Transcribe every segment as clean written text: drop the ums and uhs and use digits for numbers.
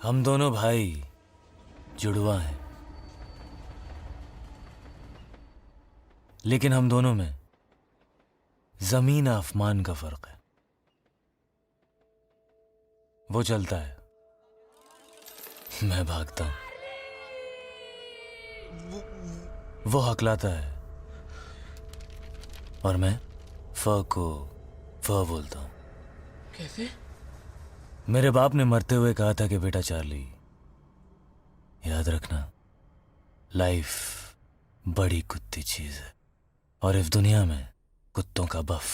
हम दोनों भाई जुड़वा हैं, लेकिन हम दोनों में जमीन आसमान का फर्क है। वो चलता है, मैं भागता हूं। वो हकलाता है और मैं फ को फ बोलता हूं। कैसे? मेरे बाप ने मरते हुए कहा था कि बेटा चार्ली, याद रखना, लाइफ बड़ी कुत्ती चीज है और इस दुनिया में कुत्तों का बफ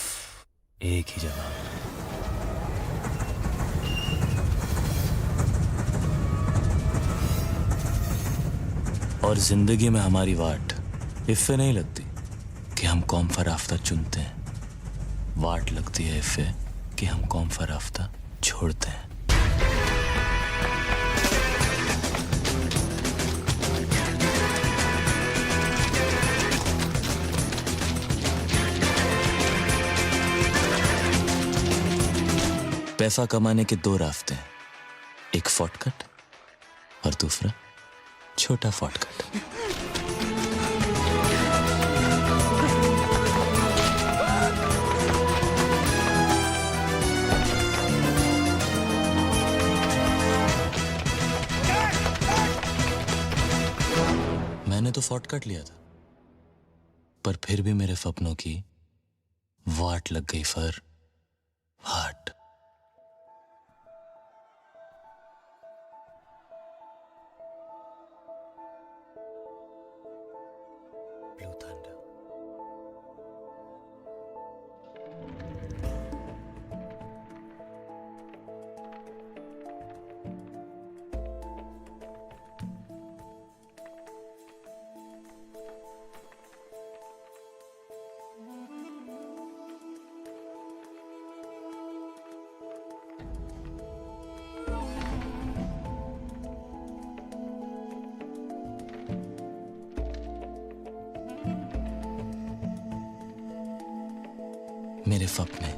एक ही जवाब है। और जिंदगी में हमारी वाट इफ़े नहीं लगती कि हम कौम फराफ्ता चुनते हैं, वाट लगती है इफ़े कि हम कौम फराफ्ता छोड़ते हैं। पैसा कमाने के दो रास्ते हैं, एक शॉर्टकट और दूसरा छोटा शॉर्टकट। मैंने तो शॉर्टकट लिया था, पर फिर भी मेरे सपनों की वाट लग गई फर हाट। Blue thunder. मेरे सपने,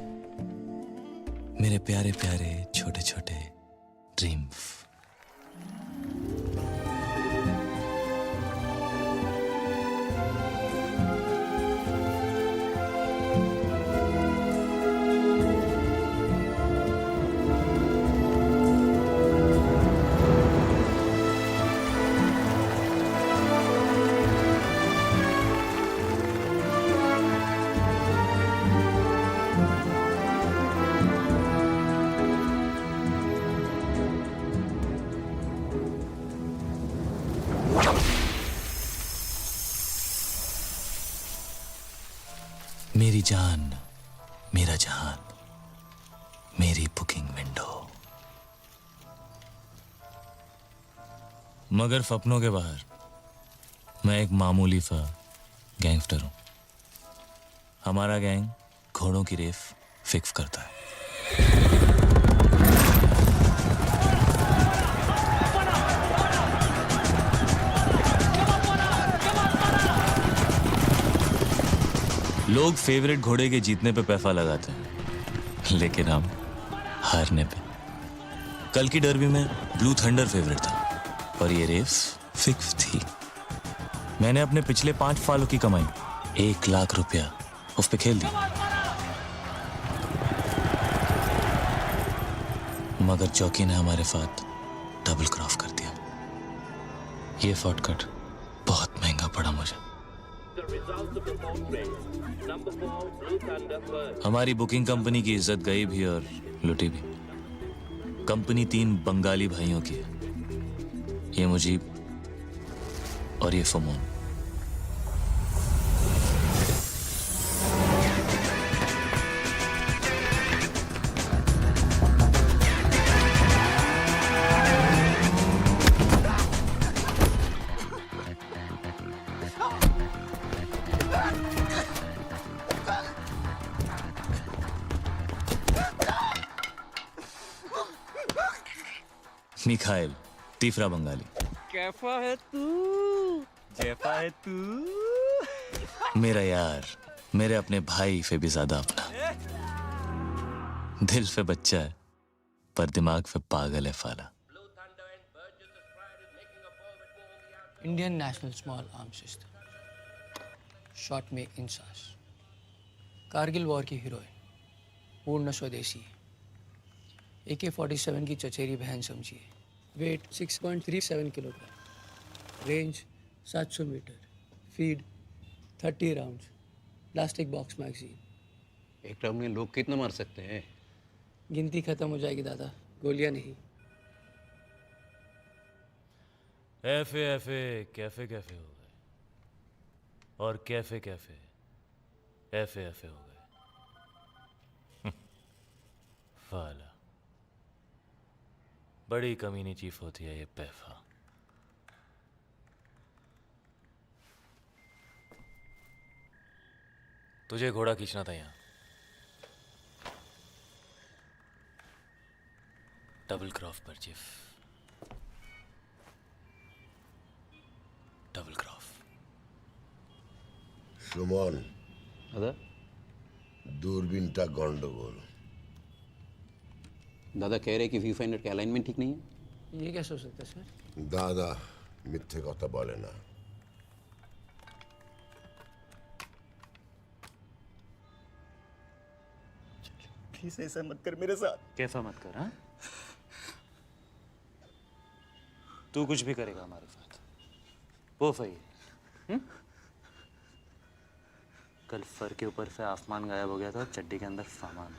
मेरे प्यारे प्यारे छोटे छोटे ड्रीम्स। मेरी जान, मेरा जहान, मेरी बुकिंग विंडो। मगर सपनों के बाहर मैं एक मामूली सा गैंगस्टर हूं। हमारा गैंग घोड़ों की रेस फिक्स करता है। लोग फेवरेट घोड़े के जीतने पे पैसा लगाते हैं, लेकिन हम हारने पे। कल की डर्बी में ब्लू थंडर फेवरेट था और ये रेस फिक्स थी। मैंने अपने पिछले 5 सालों की कमाई 1 लाख रुपया उस पे खेल दी। मगर चौकी ने हमारे साथ डबल क्रॉस कर दिया। ये शॉर्टकट बहुत महंगा पड़ा मुझे। हमारी बुकिंग कंपनी की इज्जत गई भी और लुटी भी। कंपनी 3 बंगाली भाइयों की है, ये मुजीब और ये फमोन। मिखाइल, तीसरा बंगाली। कैफा है तू? जैफा है तू? मेरा यार, मेरे अपने भाई से भी ज्यादा अपना। दिल पे बच्चा है पर दिमाग पे पागल है फाला। Indian National Small Arms System, short में इंसास। कारगिल वॉर की हीरोइन, पूर्ण स्वदेशी। AK-47 की चचेरी बहन समझिए। Weight 6.37 kilogram. Range 700 metre. Feed 30 rounds. Plastic box magazine. एक राउंड में लोग कितना मार सकते हैं? गिनती खत्म हो जाएगी दादा, गोलियां नहीं। एफे एफे कैफे कैफे हो गए, और कैफे कैफे एफे एफे हो गए। फाला, बड़ी कमीनी चीफ होती है ये पैफा। तुझे घोड़ा खींचना था यहाँ। डबल क्रॉफ पर चीफ, डबल क्रॉफ। সুমন, दादा দূরবীনটা গন্ডগোল। दादा कह रहे कि व्यू फाइंडर का अलाइनमेंट ठीक नहीं है। ये कैसे हो सकता है सर? দাদা মিথ্যে কথা বলে না। प्लीज ऐसा मत कर मेरे साथ। कैफा मत कर, हाँ? तू कुछ भी करेगा हमारे साथ, वो सही। कल फर के ऊपर से आसमान गायब हो गया था और चड्डी के अंदर सामान।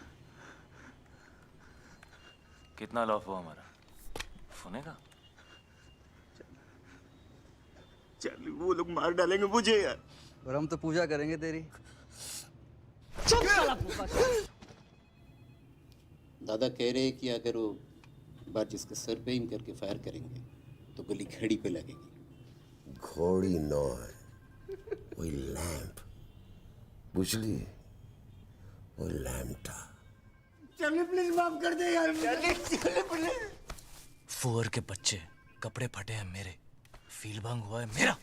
कितना लॉफ हुआ हमारा सोने का? चल वो लोग मार डालेंगे मुझे यार। और हम तो पूजा करेंगे तेरी। दादा कह रहे कि अगर वो बार जिसके सर पे एम करके फायर करेंगे तो गोली घड़ी पे लगेगी। ঘড়ি নয়, ওই ল্যাম্প, বুঝলি? ওই ল্যাম্পটা। चलिए प्लीज माफ कर दे यार। चलिए प्लीज। फुअर के बच्चे, कपड़े फटे हैं मेरे, फील भंग हुआ है मेरा।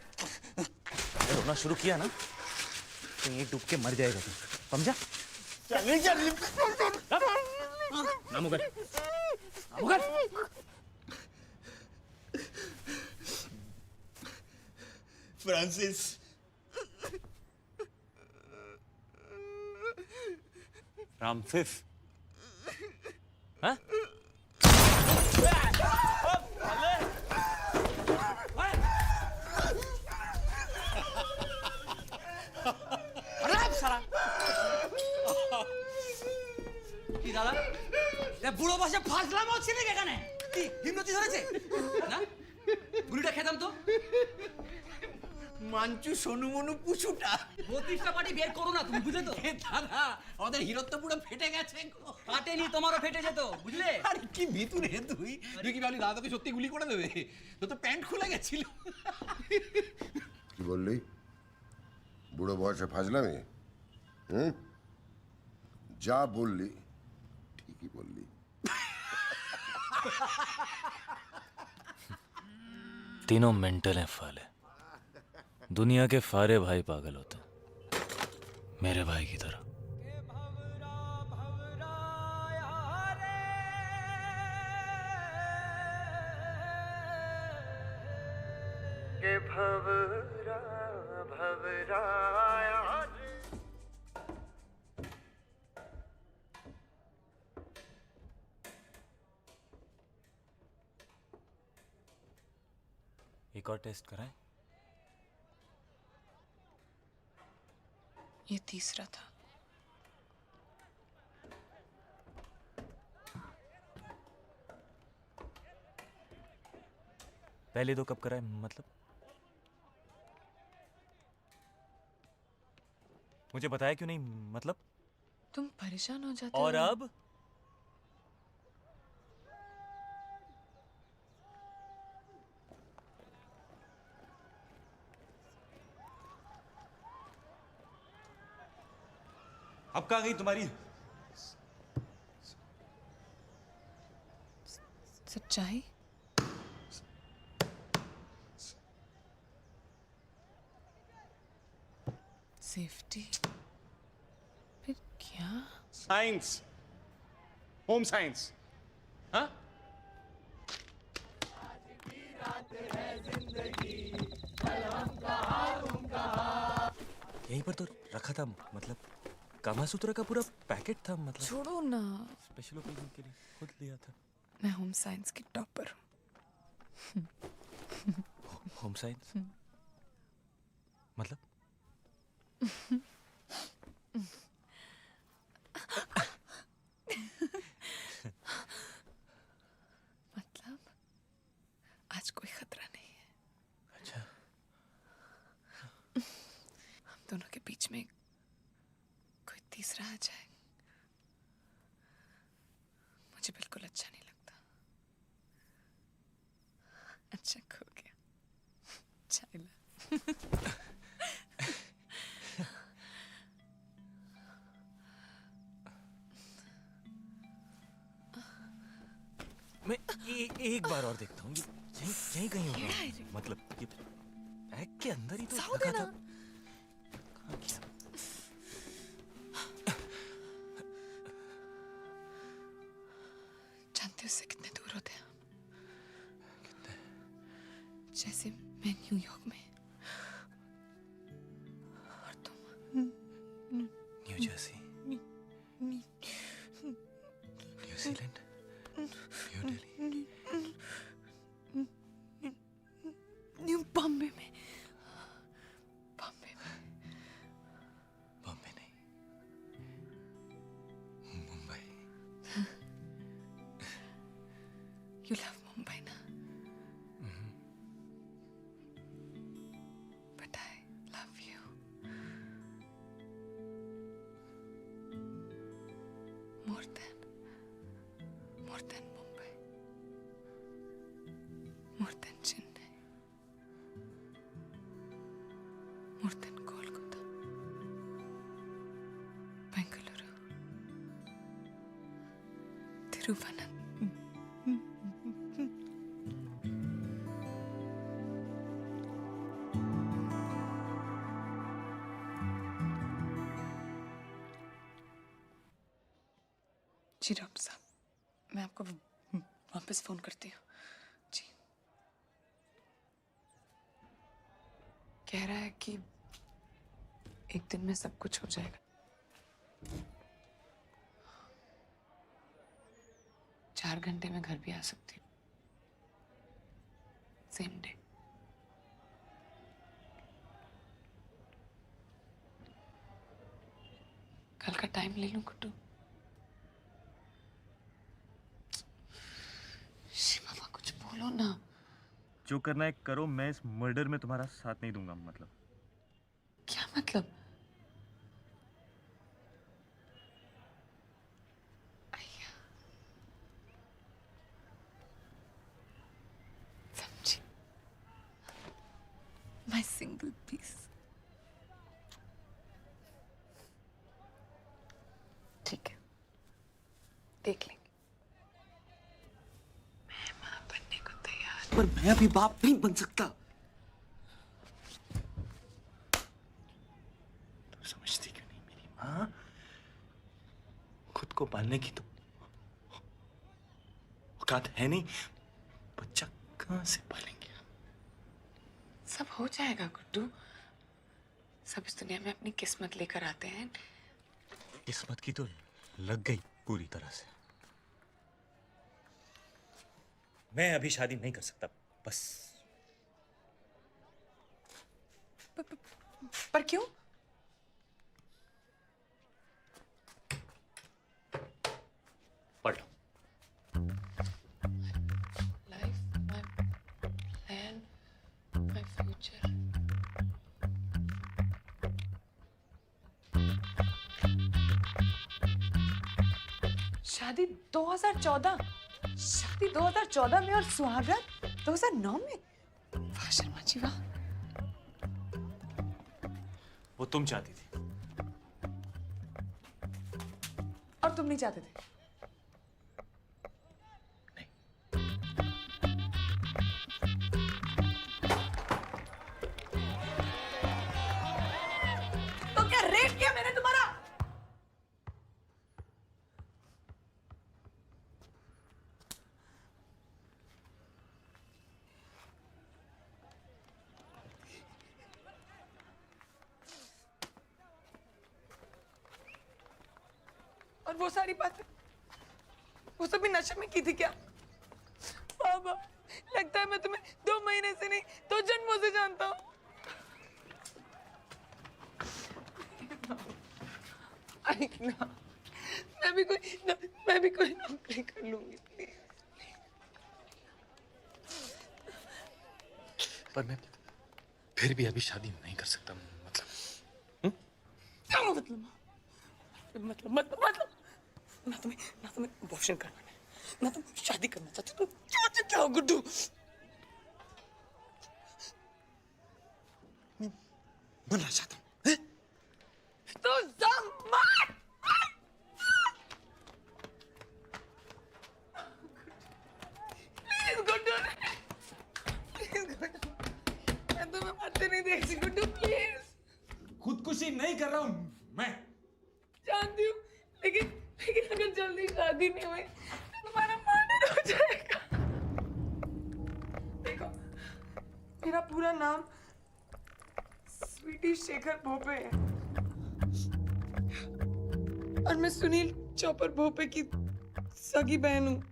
रोना शुरू किया ना तो ये डूब के मर जाएगा तू, समझा? चलिए चलिए। नामुगर, नामुगर। फ्रांसिस, रामसिस, हाँ? কি দাদা, বুড়ো বসে ফাজলাম হচ্ছে নাকি এখানে? কি হিমনতি ধরেছে না? গুলিটা খেতাম তো। মাঞ্চু সোনু মনু পুচুটা 32টা পার্টি বের করো না তুমি, বুঝলে তো? দাদা ওদের হিরো তো পুরো ফেটে গেছে গো। কাটেনি, তোমারও ফেটে যেত, বুঝলে? আরে কি ভিতু রে তুই? তুই কি ভাবলি দাদাকে সত্যি গুলি করে দেবে? তো তো প্যান্ট খুলে গেছিল। কি বললি? বুড়ো বয়সে ফাজলামি? হুম, যা বললি ঠিকই বললি। तीनों मेंटल हैं फाले। दुनिया के सारे भाई पागल होते हैं, मेरे भाई की तरह। एक और टेस्ट कराएं? ये तीसरा था। पहले दो कब कराए मतलब? मुझे बताया क्यों नहीं मतलब? तुम परेशान हो जाते हो। और अब कहाँ गई तुम्हारी सच्चाई? सेफ्टी? फिर क्या? साइंस, होम साइंस, हाँ? यहीं पर तो रखा था, मतलब कामासूत्र का पूरा पैकेट था, मतलब छोड़ो ना, स्पेशल ओकेजन के लिए खुद लिया था। मैं होम साइंस की टॉपर हूँ। होम साइंस मतलब? मतलब आज कोई खतरा नहीं है। अच्छा। हम दोनों के बीच में कोई तीसरा आ जाए, मुझे बिल्कुल अच्छा नहीं लगता। अच्छा खो गया चाइला। मैं एक बार और देखता हूँ, ये यहीं यहीं कहीं होगा, मतलब ये बैग के अंदर ही तो साओ रखा देना। था। कहाँ गया? जानते हो इससे कितने दूर होते हैं हम? जैसे मैं न्यूयॉर्क में और तुम new Jersey, New Zealand, new Delhi, new Bombay में। बॉम्बे में बॉम्बे नहीं, मुंबई। यू लव मुंबई ना? But I love you. More than Mumbai, more than Chennai, more than Kolkata, Bengaluru, Thiruvananthapuram. जी डॉक्टर साहब, मैं आपको वापस फोन करती हूँ। जी। कह रहा है कि एक दिन में सब कुछ हो जाएगा। 4 घंटे में घर भी आ सकती हूँ, सेम डे। कल का टाइम ले लूं कुट्टू? शिवा कुछ बोलो ना। जो करना है करो, मैं इस मर्डर में तुम्हारा साथ नहीं दूंगा। मतलब क्या मतलब? आइया, समझी। My single piece. ठीक है, देख लेंगे। मैं मां बनने को तैयार। पर मैं अभी बाप नहीं बन सकता। तुम समझती क्यों नहीं? मेरी माँ खुद को पालने की तो औकात है नहीं, बच्चा कहाँ से पालेंगे? सब हो जाएगा गुड्डू। सब इस दुनिया में अपनी किस्मत लेकर आते हैं। किस्मत की तो लग गई पूरी तरह से। मैं अभी शादी नहीं कर सकता, बस। पर क्यों? पढ़ लो। Life, my plan, my future. शादी 2014, शादी 2014 में और सुहागरात 2009 में। वाह शर्मा जी वाह। वो तुम चाहती थी। और तुम नहीं चाहते थे? तो क्या रेप किया मैंने तुम्हारा? और वो सारी बातें, वो सब भी नशे में की थी क्या? बाबा, लगता है मैं तुम्हें 2 महीने से नहीं 2 जन्मों से जानता हूँ। ना, मैं भी कोई नौकरी कर लूंगी प्लीज। पर मैं फिर भी अभी शादी नहीं कर सकता, मतलब क्या मतलब ना तुम्हें अबॉर्शन करना है, ना तुम शादी करना चाहते हो, तो क्या हो गुड्डू? बनना चाहता हूँ। तो जम मार। प्लीज गुड्डू, मैं तुम्हें मरते नहीं देखती गुड्डू, प्लीज। खुदकुशी नहीं कर रहा हूँ मैं। जानती हूँ, लेकिन अगर जल्दी शादी नहीं हुई तो तुम्हारा मर्डर हो जाएगा। देखो, मेरा पूरा नाम स्वीटी शेखर भोपे है और मैं सुनील चौपर भोपे की सगी बहन हूँ।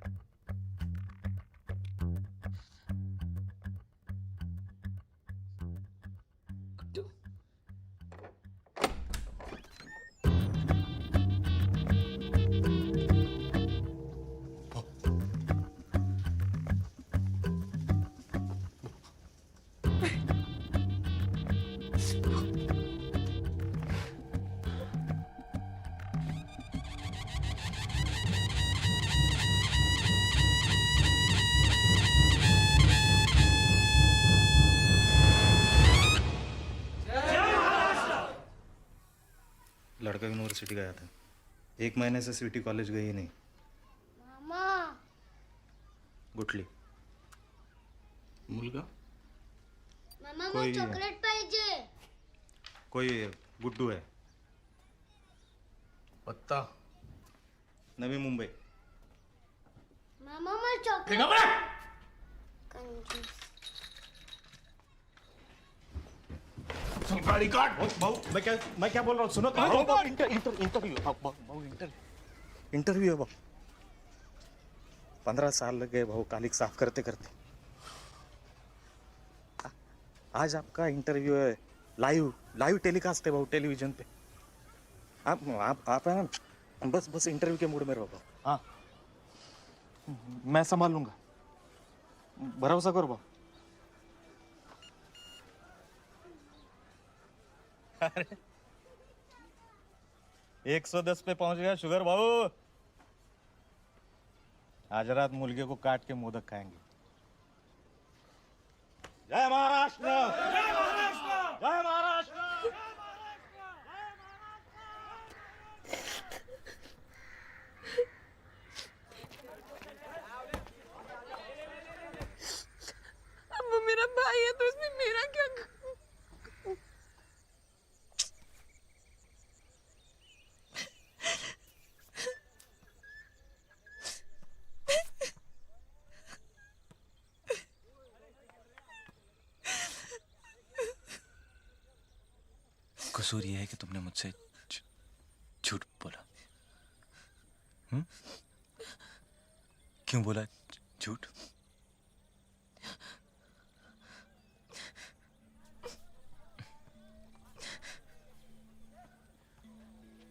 लड़का यूनिवर्सिटी गया था, 1 महीने से स्वीटी कॉलेज गई ही नहीं। मामा गुटली मुलगा मामा कोई मला चॉकलेट पाहिजे. कोई गुड्डू है, पत्ता नवी मुंबई। मामा मला चॉकलेट. कंजूस. गाड़ी काट। भाऊ मैं क्या बोल रहा हूँ सुनो तो। इंटरव्यू है भाऊ, 15 साल लग गए भाऊ कालिक साफ करते करते। आज आपका इंटरव्यू है, लाइव टेलीकास्ट है भाऊ टेलीविजन पे। आप है ना, बस इंटरव्यू के मूड में रहो भाऊ। हाँ मैं संभाल लूंगा, भरोसा करो भाऊ। अरे 110 पे पहुंच गया शुगर भाऊ। आज रात मुर्गे को काट के मोदक खाएंगे। जय महाराष्ट्र, जय महाराष्ट्र, जय महाराष्ट्र। अब वो मेरा भाई है तो इसमें मेरा क्या? कसूर ये है कि तुमने मुझसे झूठ बोला। क्यों बोला झूठ?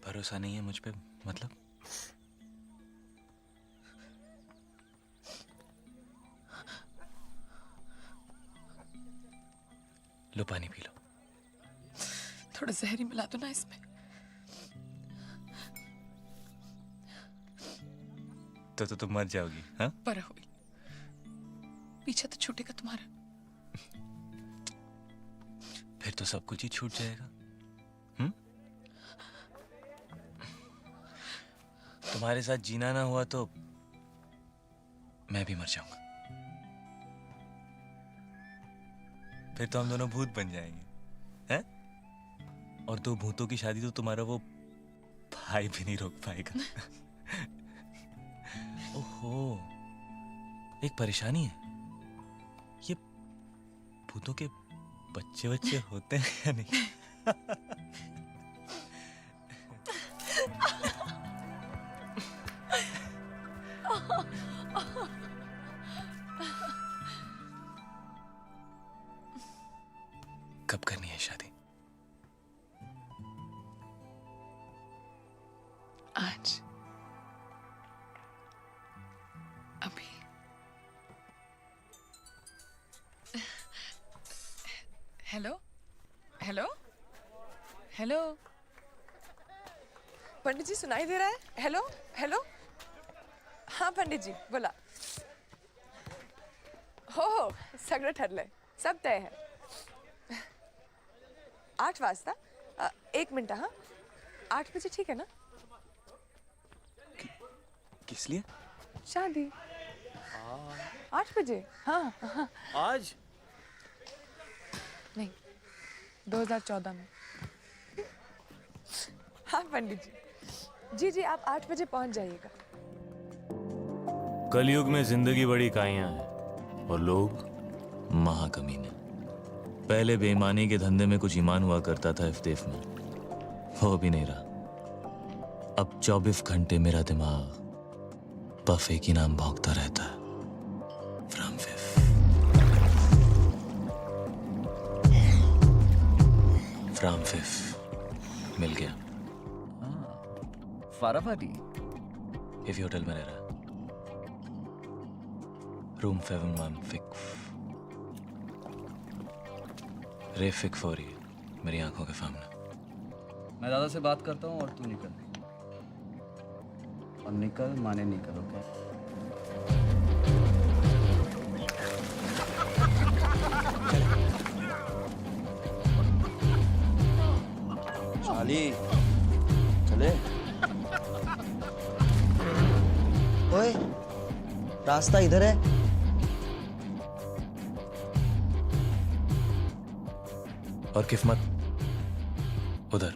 भरोसा नहीं है मुझ पे, मतलब? लो पानी पी लो। थोड़ा जहरी मिला दो ना इसमें। तो तुम मर जाओगी? हाँ, पर हुई, पीछे तो छूटेगा तुम्हारा। फिर तो सब कुछ ही छूट जाएगा। तुम्हारे साथ जीना ना हुआ तो मैं भी मर जाऊंगा। फिर तो हम दोनों भूत बन जाएंगे, हैं? और 2 भूतों की शादी तो तुम्हारा वो भाई भी नहीं रोक पाएगा। ओहो, एक परेशानी है, ये भूतों के बच्चे होते हैं या नहीं? कब करनी है शादी? आज, अभी। हेलो हेलो हेलो, पंडित जी सुनाई दे रहा है? हेलो हेलो, हाँ पंडित जी बोला। हो सगळं ठरलंय, सब तय है। 8 वाजता 1 मिनट, हाँ 8 बजे ठीक है ना? किस लिए? शादी 8 बजे, हाँ हाँ। आज नहीं, 2014 में। हाँ पंडित जी, जी आप 8 बजे पहुंच जाइएगा। कलयुग में जिंदगी बड़ी काइयां है और लोग महाकमीने। पहले बेईमानी के धंधे में कुछ ईमान हुआ करता था इफ्तेफ में, वो भी नहीं रहा। अब 24 घंटे मेरा दिमाग पफे की नाम भौंकता रहता है। फ्रॉम फिफ मिल गया। फाराफाटी। इफी होटल में रह रहा, रूम 716। रेफिक फॉर यू, मेरी आंखों के सामने। मैं दादा से बात करता हूँ और तू निकल, और निकल माने निकल, ओके? शाली चले। ओए रास्ता इधर है। और किस्मत उधर।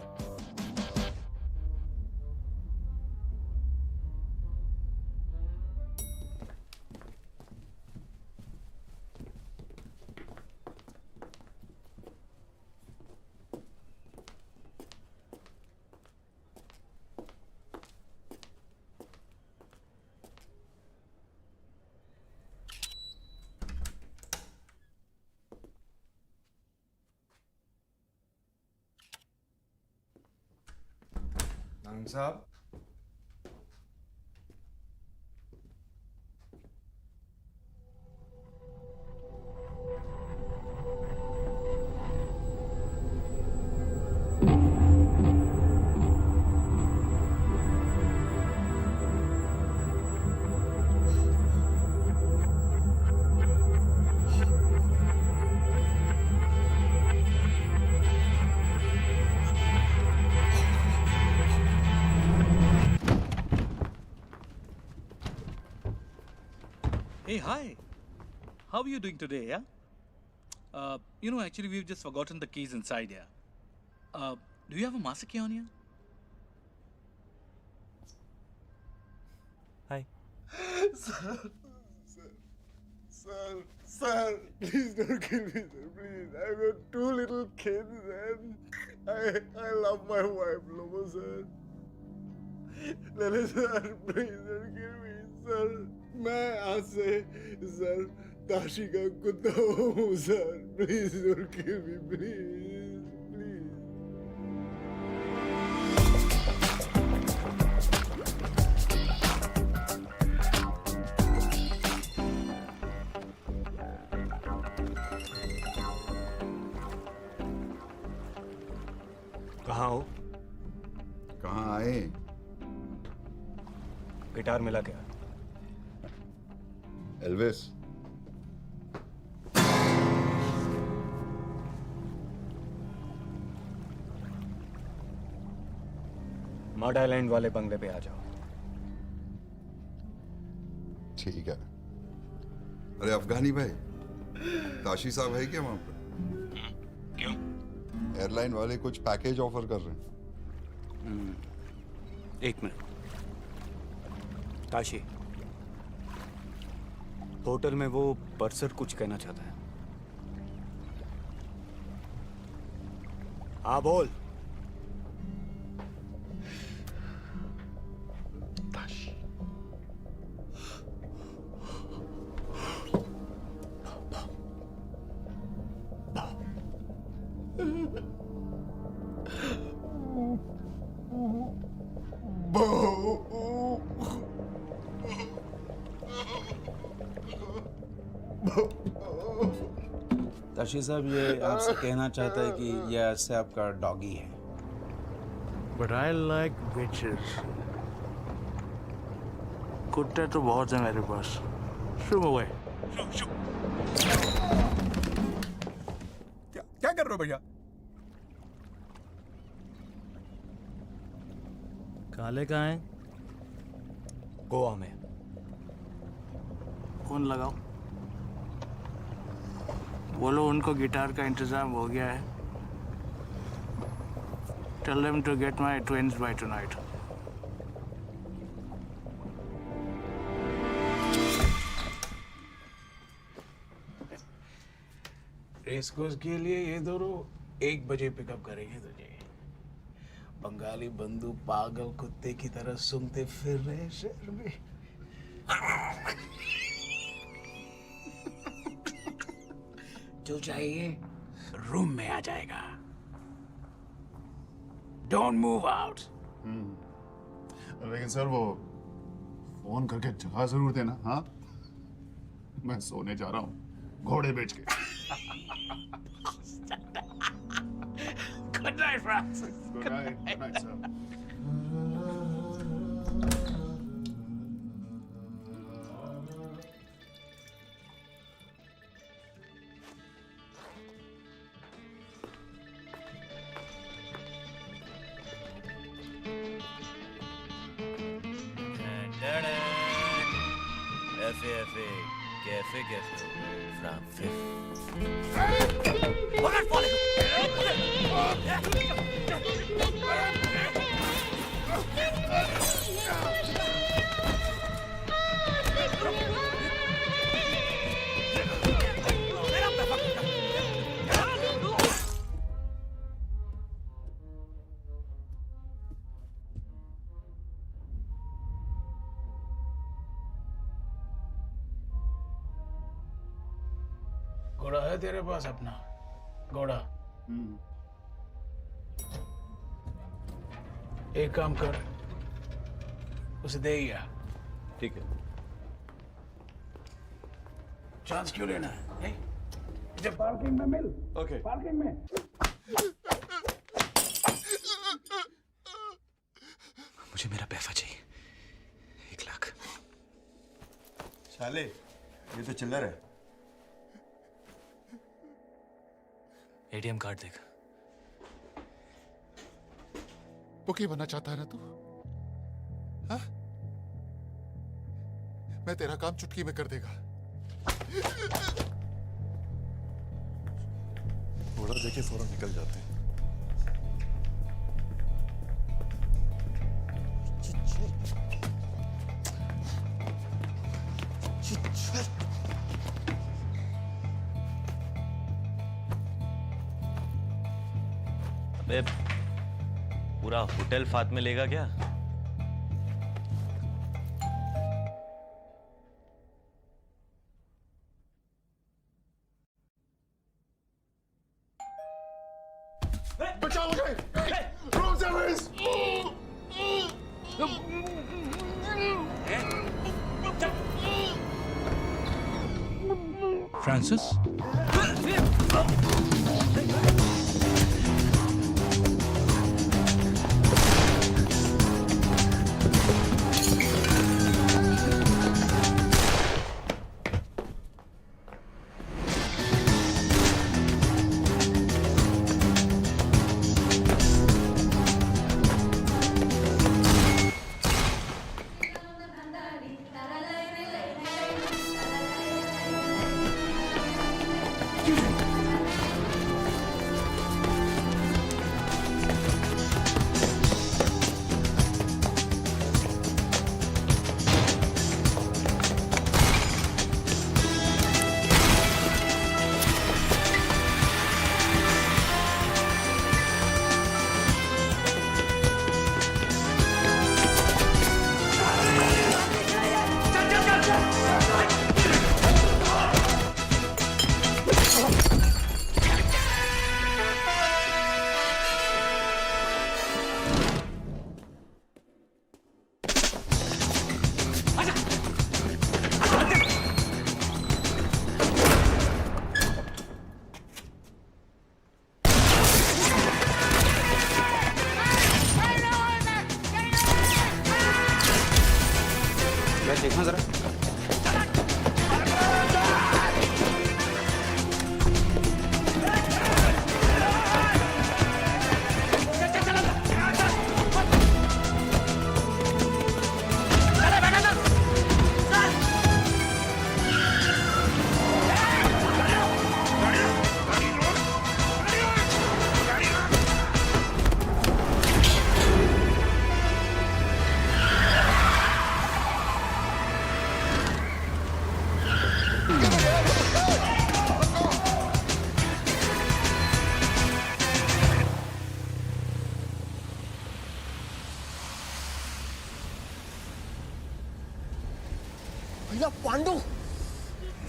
साहब, Hey, hi. How are you doing today, yeah? Actually, we've just forgotten the keys inside here. Do you have a master key on you? Hi. Sir, please don't kill me, sir, please. I've got 2 little kids and I love my wife, Lobo, sir. Lele, sir, please don't kill me, sir. मैं आज से sir Tashi का कुत्ता हूँ sir, please don't kill me, please please. कहाँ हो? कहाँ आए? गिटार मिला क्या? एल्विस, मड आइलैंड वाले बंगले पे आ जाओ। ठीक है। अरे अफगानी भाई, ताशी साहब है क्या वहां पर? क्यों? एयरलाइन वाले कुछ पैकेज ऑफर कर रहे हैं। 1 मिनट। ताशी, होटल में वो पर्सर कुछ कहना चाहता है। हाँ बोल। ताशी साहब ये आपसे कहना चाहता है कि ये ऐसे आपका डॉगी है। But I like witches. कुत्ते तो बहुत है मेरे पास। शुभ हुए। क्या कर रहे हो भैया? काले कहाँ हैं? गोवा में। फोन लगाओ, बोलो उनको गिटार का इंतजाम हो गया है। Tell them to get my twins by tonight. Race course के लिए ये दोनों 1 बजे पिकअप करेंगे तुझे। बंगाली बंदू पागल कुत्ते की तरह सूंघते फिर रहे शहर में। जो चाहिए रूम में आ जाएगा। Don't move out. लेकिन सर वो फोन करके जगह जरूर देना। हाँ, मैं सोने जा रहा हूँ घोड़े बेच के। Good night, Francis. Good night, sir. FA cafe from fifth. घोड़ा है तेरे पास अपना? घोड़ा? एक काम कर, उसे दे ही आ। ठीक है। चांस क्यों लेना है? जब पार्किंग में मिल। ओके। पार्किंग में। मुझे मेरा पैसा चाहिए, 1 लाख। साले ये तो चिल्लर है। ATM कार्ड देगा। बुकी बनना चाहता है ना तू? हाँ? मैं तेरा काम चुटकी में कर देगा। घोड़ा देके फौरन निकल जाते हैं। अबे पूरा होटल फात में लेगा क्या? बचाओ मुझे! Room service! Francis?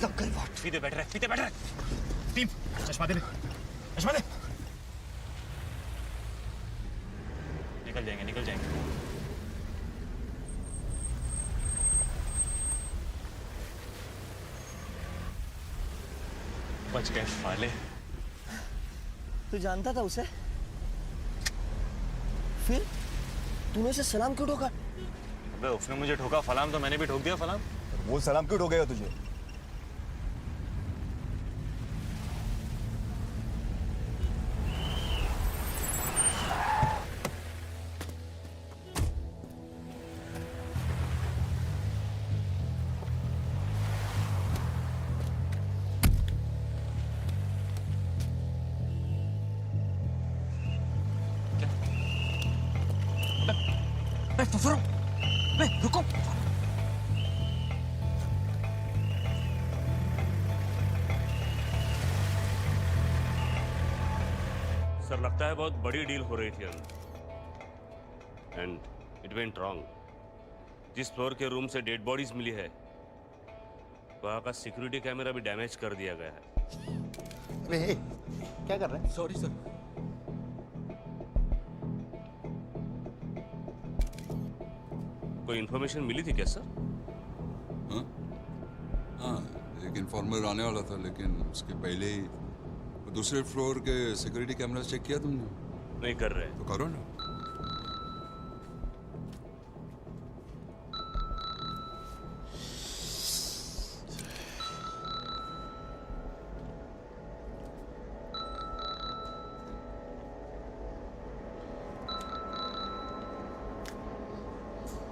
लग गई बात। सीधे बैठ रहे टीम चश्मा दे, चश्मा दे। निकल जाएंगे। बच गए साले। तू जानता था उसे? फिर तूने उसे सलाम क्यों ठोका? अबे उसने मुझे ठोका फलाम तो मैंने भी ठोक दिया फलाम। वो सलाम क्यों ठोकेगा तुझे? रुको। सर लगता है बहुत बड़ी डील हो रही थी एंड इट वेंट रॉन्ग। जिस फ्लोर के रूम से डेड बॉडीज मिली है वहां का सिक्योरिटी कैमरा भी डैमेज कर दिया गया है। अबे क्या कर रहे हैं? Sorry sir. कोई इन्फॉर्मेशन मिली थी क्या सर? हाँ, एक इन्फॉर्मर आने वाला था लेकिन उसके पहले ही दूसरे फ्लोर के सिक्योरिटी कैमरा चेक किया तुमने? नहीं कर रहे। तो करो ना।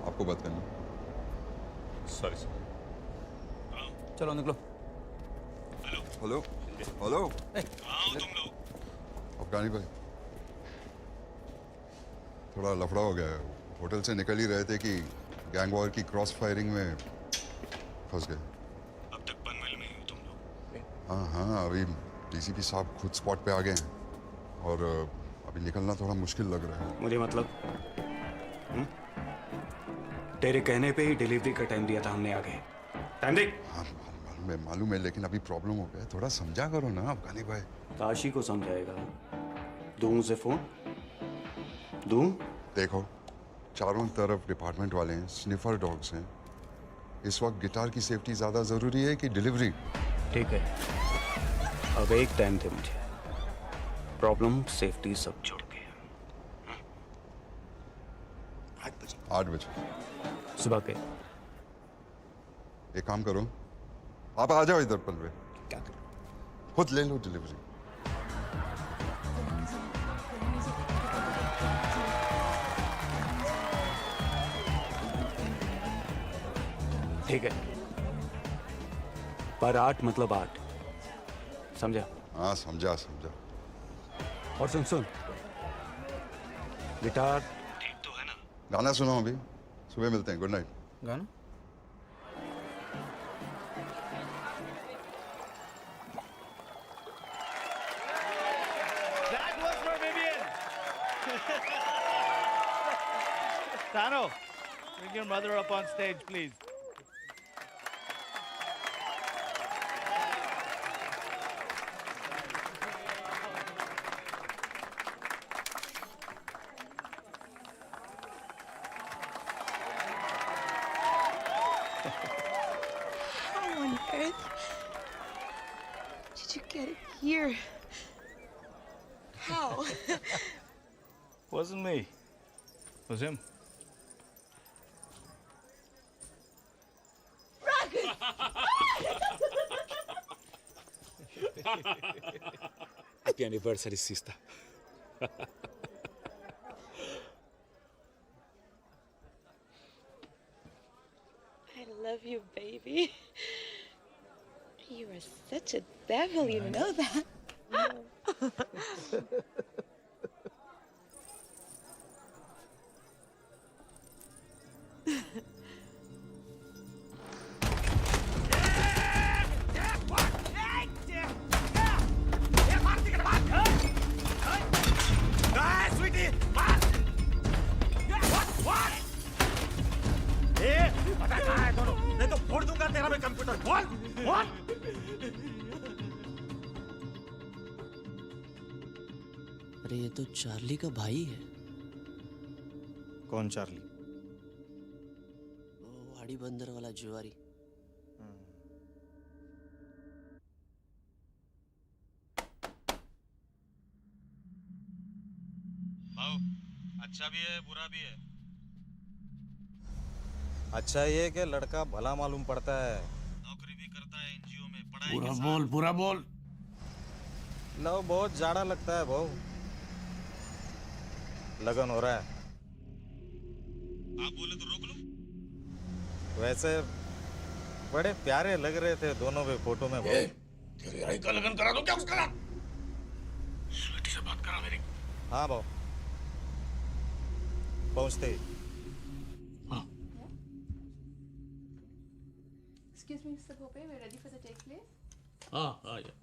आपको बात करना। Sorry sir. चलो निकलो। हेलो हेलो तुम लोग अफगानी भाई, थोड़ा लफड़ा हो गया है। होटल से निकल ही रहे थे कि गैंग वॉर की क्रॉस फायरिंग में फंस गए। अब तक बनमल में ही हो तुम लोग? हाँ, अभी डीसीपी साहब खुद स्पॉट पे आ गए हैं और अभी निकलना थोड़ा मुश्किल लग रहा है। मुझे मतलब तेरे कहने पे ही डिलीवरी का टाइम दिया था हमने आगे। टाइम देख। हाँ मालूम है लेकिन अभी प्रॉब्लम हो गया है। थोड़ा समझा करो ना अफगानी भाई। काशी को समझाएगा। दूं से फोन दूं? देखो चारों तरफ डिपार्टमेंट वाले हैं, स्निफर डॉग्स हैं। इस वक्त गिटार की सेफ्टी ज्यादा जरूरी है कि डिलीवरी? ठीक है, अब एक टाइम थे मुझे। प्रॉब्लम सेफ्टी सब छोड़ के 8 बजे सुबह के। एक काम करो, आप आ जाओ इधर पलवे। क्या करूं? खुद ले लो डिलीवरी। ठीक है, पर 8 मतलब 8, समझा? हाँ समझा। और सुन गिटार ठीक तो है ना? गाना सुनो अभी, सुबह मिलते हैं। Good night. गाना? That was for Vivian. Tano, bring your mother up on stage, please. How on earth did you get it here? How? Wasn't me. Was him. Happy anniversary, sister. I love you, baby. You are such a devil, you know that. नहीं तो फोड़ दूंगा तेरा मैं computer. बोल। अरे ये तो चार्ली का भाई है। कौन चार्ली? वो वाड़ी बंदर वाला जुआरी। अच्छा भी है बुरा भी है। अच्छा ये कि लड़का भला मालूम पड़ता है, नौकरी भी करता है एनजीओ में, पढ़ाई के साथ। पूरा बोल। लव बहुत जाड़ा लगता है भाऊ। लगन हो रहा है। आप बोले तो रोक लो। वैसे बड़े प्यारे लग रहे थे दोनों भी फोटो में भाऊ। तेरे आई का लगन करा दो क्या उसका? स्वीटी से बात करा मेरी। हाँ भाऊ, पहुंचते ही। Excuse me, Mr. Bhope, we're ready for the take place. हाँ या।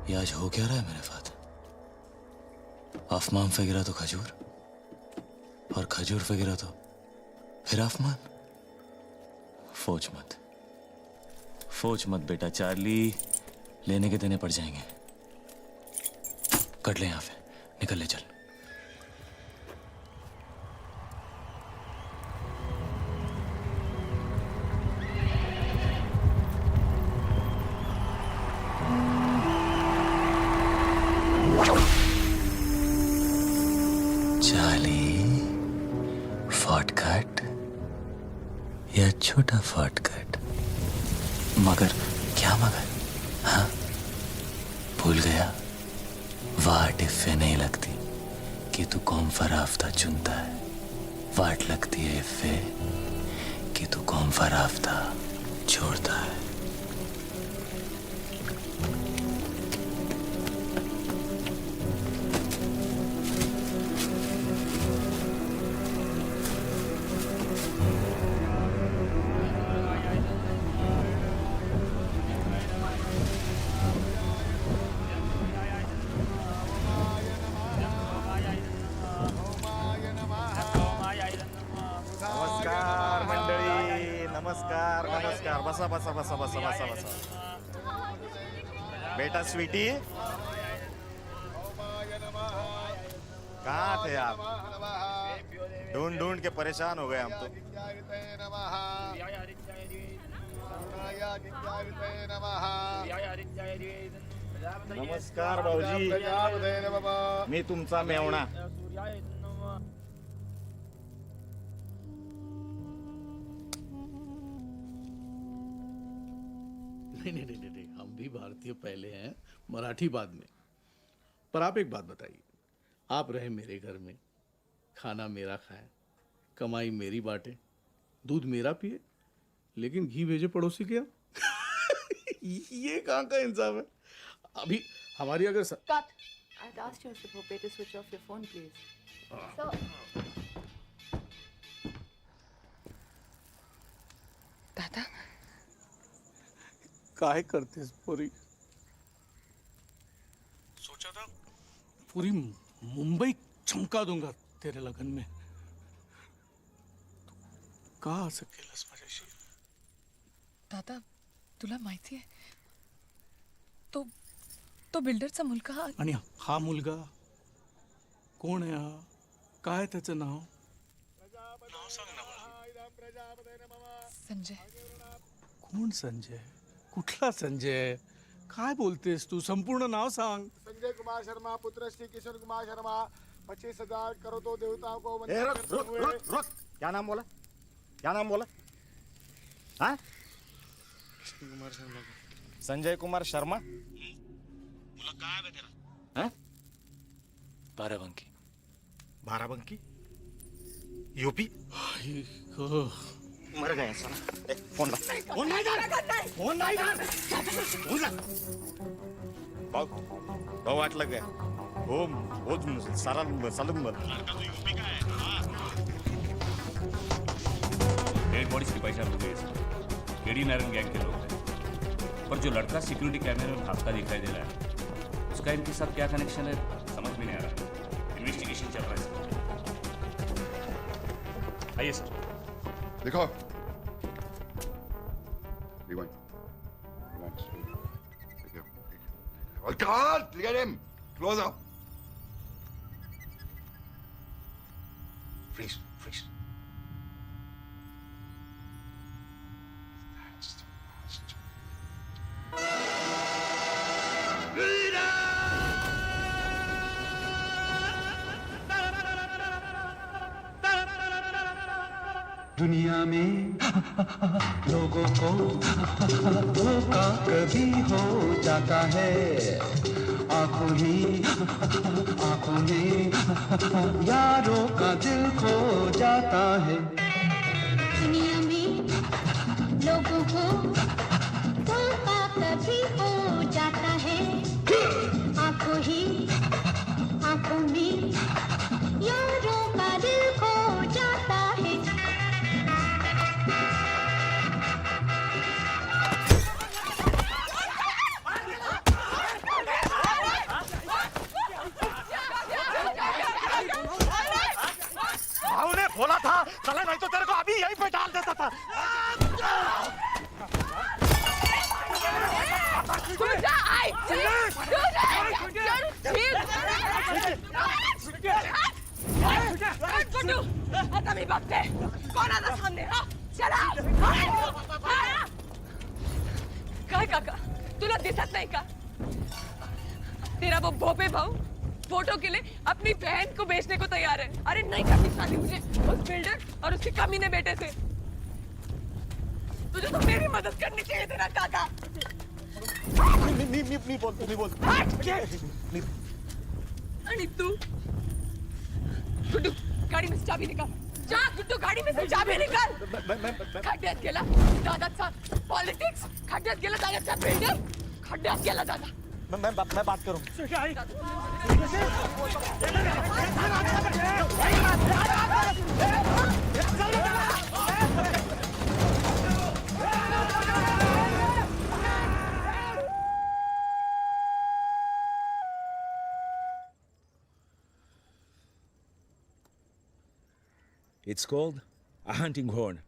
ये आज हो क्या रहा है मेरे साथ? आसमान पे गिरा तो खजूर, और खजूर पे गिरा तो फिर आसमान। फोच मत बेटा, चार्ली लेने के देने पड़ जाएंगे। कट ले यहाँ पे, निकल ले चल। शॉर्टकट या छोटा शॉर्टकट? मगर क्या मगर? हाँ भूल गया, वाट इफ़े नहीं लगती कि तू कौन सा रास्ता चुनता है, वाट लगती है इफ़े कि तू कौन सा रास्ता छोड़ता है। नमस्कार मंडळी, नमस्कार नमस्कार। बसा बसा बसा बसा बसा बसा। बेटा स्वीटी, कहाँ थे आप? ढूंढ ढूंढ के परेशान हो गए हम तो। नमस्कार भाऊजी, मी तुमचा मेवणा। नहीं, हम भी भारतीय पहले हैं, मराठी बाद में। पर आप एक बात बताइए, आप रहे मेरे घर में, खाना मेरा खाएं, कमाई मेरी बांटे, दूध मेरा पिए, लेकिन घी भेजे पड़ोसी के यहाँ। ये कहाँ का इंसाफ है? अभी हमारी अगर cut. I'd asked you, Mr. Bhope, to switch off your phone, please. So, दादा काय करतेस पोरी? सोचा था पूरी मुंबई चमका दूंगा तेरे लगन में. तू का असं केलंस माझ्याशी? दादा तुला माहिती आहे तो बिल्डरचा मुलगा आणि हा मुलगा कोण आहे? हा काय त्याचं नाव? नाव सांग ना मला. संजय. कोण संजय? कुठला संजय? काय बोलतेस तू? संपूर्ण नाव सांग. संजय कुमार शर्मा, पुत्र श्री किशन कुमार शर्मा, 25,000 करोड़ों देवताओं को ए, रुक. क्या नाम बोला? क्या नाम बोला? हाँ? कुमार शर्मा. संजय कुमार शर्मा. मुला काय आहे तेरा? हाँ? बाराबंकी. बाराबंकी. यूपी. मर गए साला. फोन ला. फोन नहीं डाल. फोन नहीं डाल. फोन ला. भाऊ वाट लग गया. वो सारा सालम यूपी का है. डेड बॉडीज की पहचान हो गई है. केडी नारायण गैंग के लोग हैं. पर जो लड़का सिक्योरिटी कैमरे में भागता दिखाई दे रहा है, उसका इनके साथ क्या कनेक्शन है समझ में नहीं आ रहा. इन्वेस्टिगेशन चल रहा है. आइए सर. देखो Rewind. Oh God! Look at him! Close up! Freeze. दुनिया में लोगों को धोखा कभी हो जाता है. आंखों में यारों का दिल खो जाता है. दुनिया में लोगों को धोखा कभी हो जाता है. आंखों में यारों का दिल खो जाता है. भाव ने बोला था चला नहीं तो तेरे को अभी यहीं पे डाल देता था. आता मी बघते कोण आता सामने. चला. काय काका तुला दिसत नहीं का? तेरा वो भोपे भाऊ फोटो के लिए अपनी बहन को बेचने को तैयार है. अरे नहीं करनी शादी मुझे उस बिल्डर और उसके कमीने बेटे से. तुझे तो मेरी मदद करनी चाहिए थी ना काका. नहीं बोल. आणि तू गुड्डू गाडी में से चाबी निकाल. जा गुड्डू गाडी में से चाबी निकाल. खड्ड्यात गेला दादाचा पॉलिटिक्स. खड्ड्यात गेला दादाचा बिल्डर. खड्ड्यात गेला दादा. मैं बात करूं. It's called a hunting horn.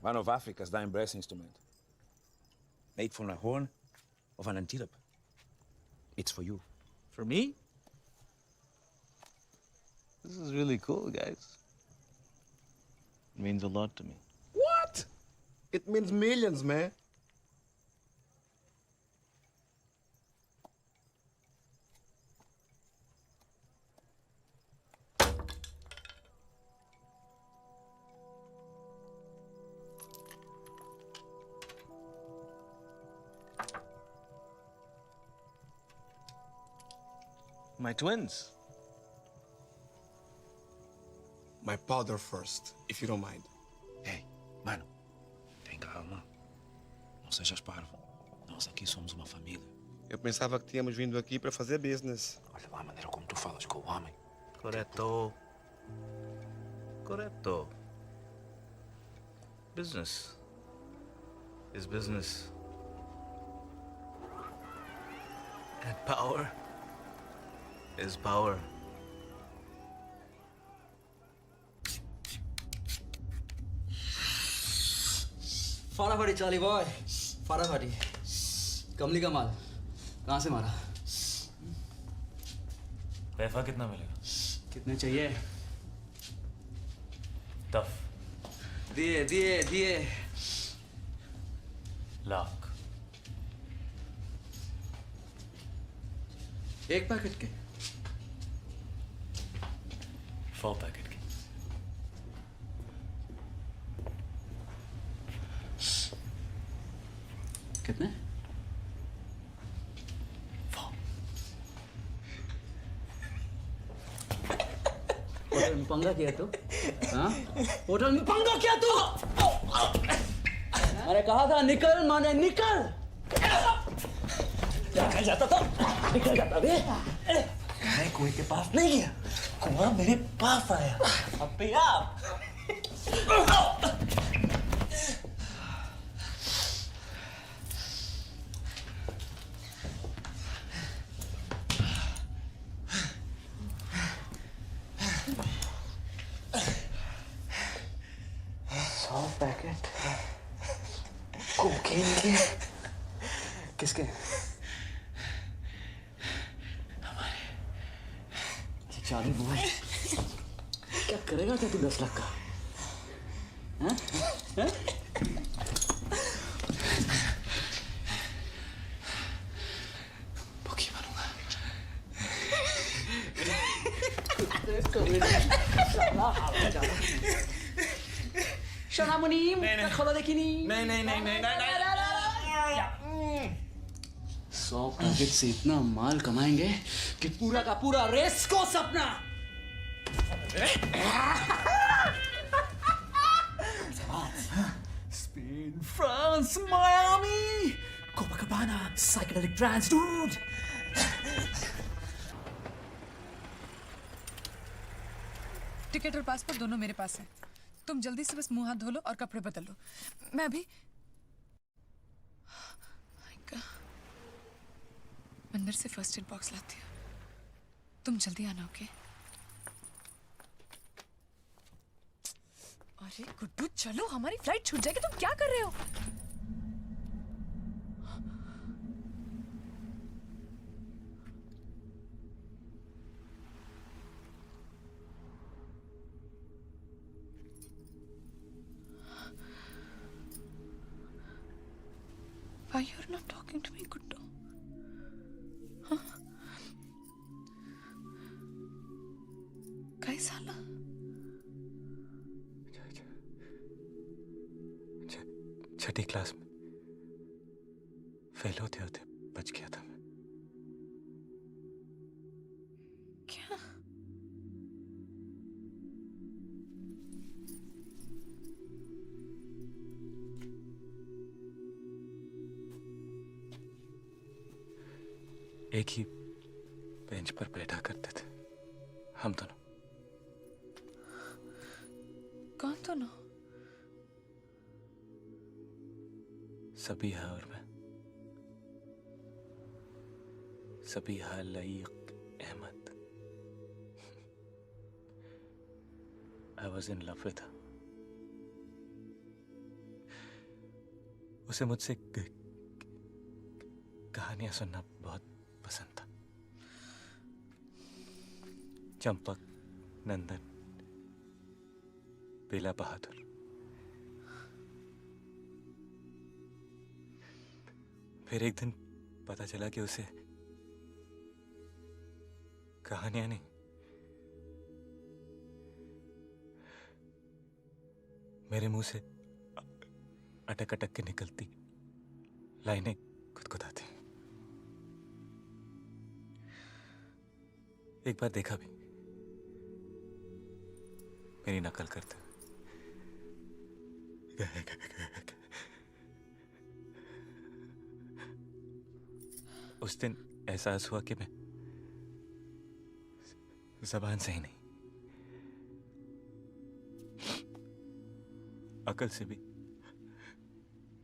One of Africa's dying brass instruments. Made from a horn of an antelope. It's for you. For me? This is really cool, guys. It means a lot to me. What? It means millions, man. My twins. My father first, if you don't mind. Hey, mano, tem calma. Não sejas parvo. Nós aqui somos uma família. Eu pensava que tínhamos vindo aqui para fazer business. Olha lá a maneira como tu falas com o homem. Correto. Correto. Business is business. And power is power. फटाफटी चाली boy, फटाफटी। कमली का माल कहाँ से मारा? पैसा कितना मिलेगा? कितने चाहिए? टफ। दिए दिए दिए। लाख। एक पैकेट के? 4 पैकेट के। कितने? 4। होटल में पंगा किया तो? हाँ? होटल में पंगा किया तू? अरे कहा था निकल, माने निकल। निकल जाता था, निकल जाता बे। मैं कुएं के पास नहीं गया, कुआं मेरे पास आया। अबे आप पैकेट कोकेन के? किसके? हमारे। चाली बॉय, क्या करेगा क्या तू 10 लाख का? हैं? हैं? भूखी बनूंगा। शनामुनी, खोलो देखी नहीं। नहीं। 100 पैकेट से इतना माल कमाएंगे कि पूरा का पूरा रेस को सपना। Spain, France, Miami, Copacabana, psychedelic trance, dude. Ticket और पासपोर्ट दोनों मेरे पास हैं। तुम जल्दी से बस मुंह हाथ धो लो और कपड़े बदल लो। मैं अभी मंदिर से फर्स्ट एड बॉक्स लाती हूँ। तुम जल्दी आना, ओके? अरे गुड्डू चलो, हमारी फ्लाइट छूट जाएगी। तुम क्या कर रहे हो? Why you're not talking to me, Guddu? Huh? कैसा ला? छठी क्लास में फेल होते होते बच गया था मैं। क्या? एक ही बेंच पर बैठा करते थे हम दोनों। कौन दोनों? सबीहा और मैं। Sabiha Laeeq Ahmad. I was in love with her. उसे मुझसे कहानियां सुनना बहुत पसंद था। चंपक, नंदन, बेला बहादुर। फिर एक दिन पता चला कि उसे कहानियां नहीं, मेरे मुंह से अटक अटक के निकलती लाइनें गुदगुदाती। एक बार देखा भी, मेरी नकल करते हुए। उस दिन एहसास हुआ कि मैं जबान से ही नहीं, अकल से भी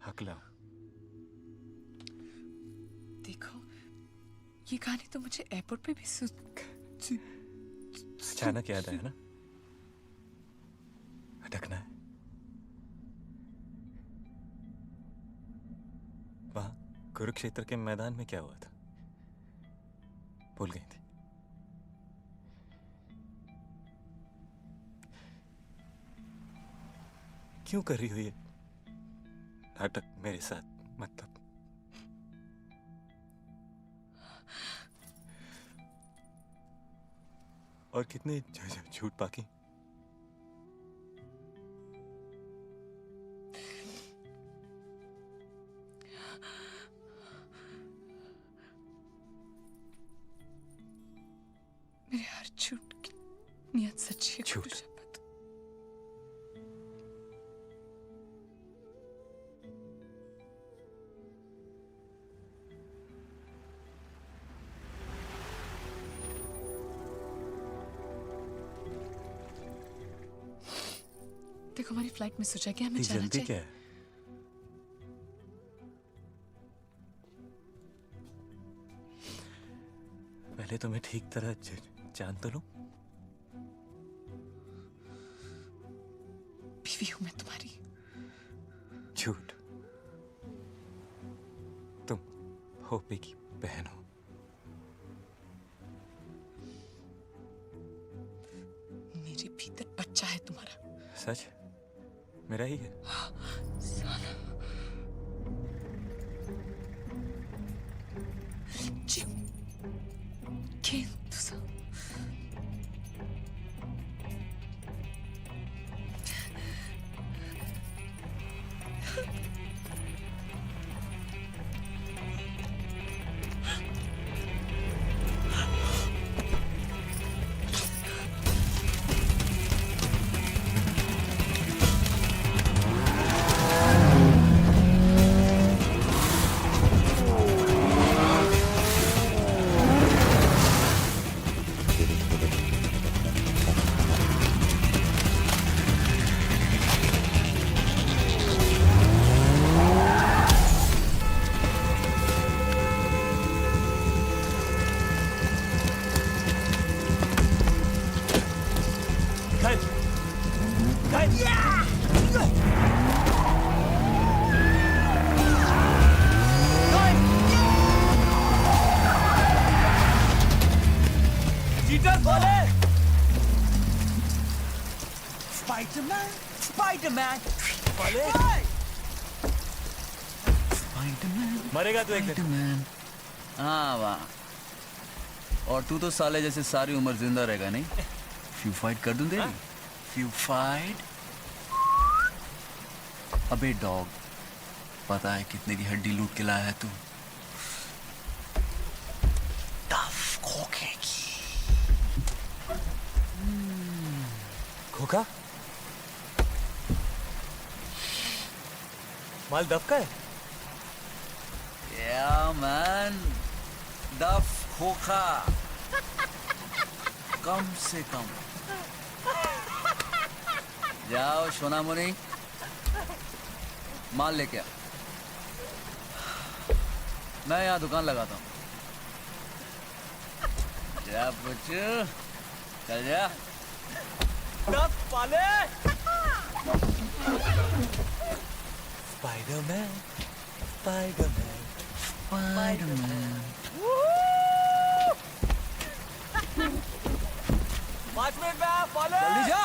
हकला हूं। देखो, ये कहानी तो मुझे एयरपोर्ट पे भी अचानक याद आया ना, अटकना है। वहां कुरुक्षेत्र के मैदान में क्या हुआ था, भूल गई थी। क्यों कर रही हो ये नाटक मेरे साथ? मतलब और कितने झूठ बाकी? मेरे हर झूठ की नियत सच्ची है। झूठ? देखो, हमारी फ्लाइट मिस हो जाएगी, हमें जाना जल्दी चाहिए। क्या है? पहले तो मैं ठीक तरह जान तो लूं। बीवी हूं मैं तुम्हारी। झूठ। तुम होपे की बहन हो। मेरे भीतर बच्चा है तुम्हारा। सच? मेरा ही है। साला। जीव खेल तुझा। स्पाइडरमैन मरेगा तू एक दिन। हाँ वाह। और तू तो साले जैसे सारी उम्र जिंदा रहेगा नहीं। फ्यू फाइट कर दूं तेरी? Few fight. अबे डॉग, पता है कितने की हड्डी लूट के लाया है तू? टफ खोखे की। खोखा? माल दफ का है? Yeah, man. दफ खोखा कम से कम। जाओ सोना मुनी, माल लेके आ। मैं यहाँ दुकान लगाता हूँ। जा बच्चू, चल जा। दफ वाले। Spiderman, Spiderman, Spiderman. 5 मिनट में आ, फॉलो। जल्दी जा।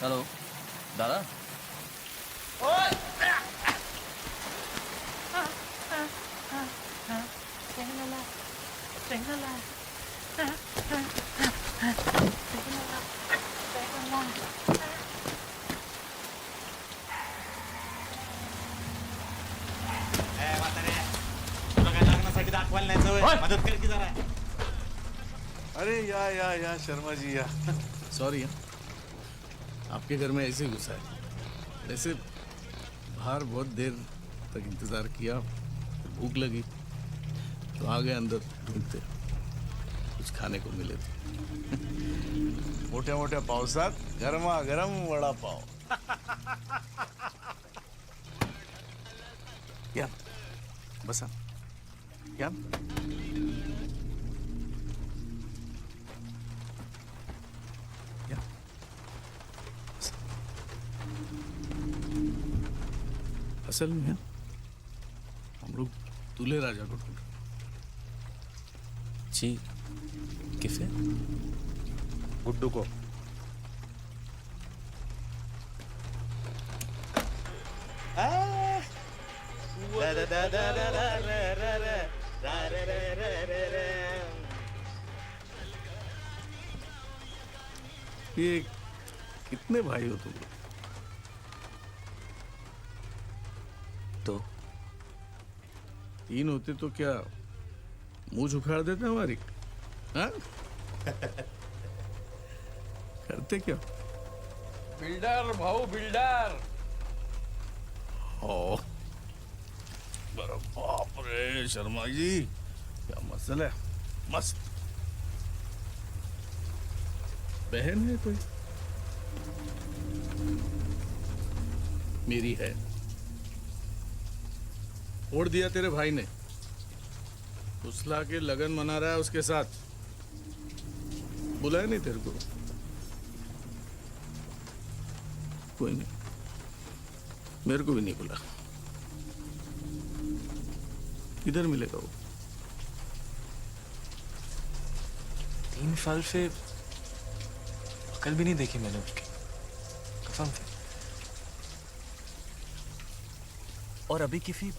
हेलो दादा। मदद कर की जरा। अरे या शर्मा जी या। सॉरी। आपके घर में ऐसे घुसा है। वैसे बाहर बहुत देर तक इंतजार किया, भूख लगी तो आ गए अंदर ढूंढते, कुछ खाने को मिले तो। मोठ्या मोठ्या पावसात गरमागरम वडा पाव। या बसा या। असल में हम लोग दूल्हे राजा को ढूंढ रहे जी किसे? गुड्डू को। ये कितने भाई हो तुम लोग? तो 3 होते तो क्या मुंह उखाड़ देते हमारी? हाँ? करते क्या? बिल्डर भाऊ बिल्डर। ओ अरे बाप रे शर्मा जी, क्या मसला है? मस्त। बहन है कोई? मेरी है। छोड़ दिया तेरे भाई ने, फुसला के लगन मना रहा है उसके साथ। बुलाया नहीं तेरे को? कोई नहीं, मेरे को भी नहीं बुला। किधर मिलेगा वो? 3 साल से अकल भी नहीं देखी मैंने उसकी, कसम से। और अभी किसी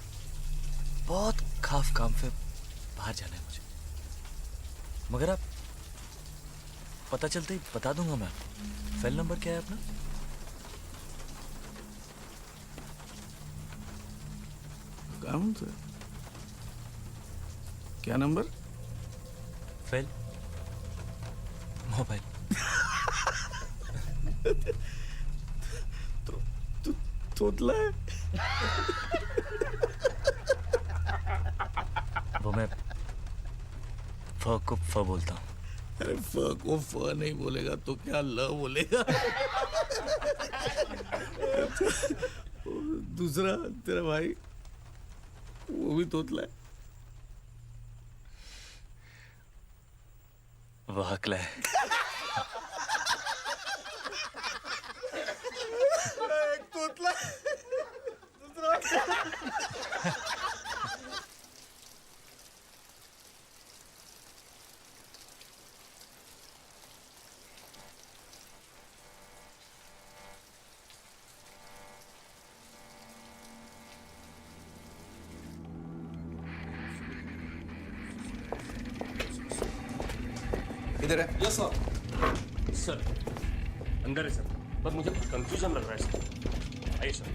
बहुत खास काम से बाहर जाना है मुझे, मगर आप पता चलते ही बता दूंगा मैं आपको। सेल नंबर क्या है अपना? काम से क्या नंबर? Fail mobile. तो तोतला है। वो मैं फ को फ बोलता हूँ। अरे फ को फ नहीं बोलेगा तो क्या ल बोलेगा? दूसरा तेरा भाई वो भी तोतला है। वो हकला है। एक तोतला दूसरा। इधर है। Yes sir. सर अंदर है सर, पर मुझे कंफ्यूजन लग रहा है सर। आइए सर।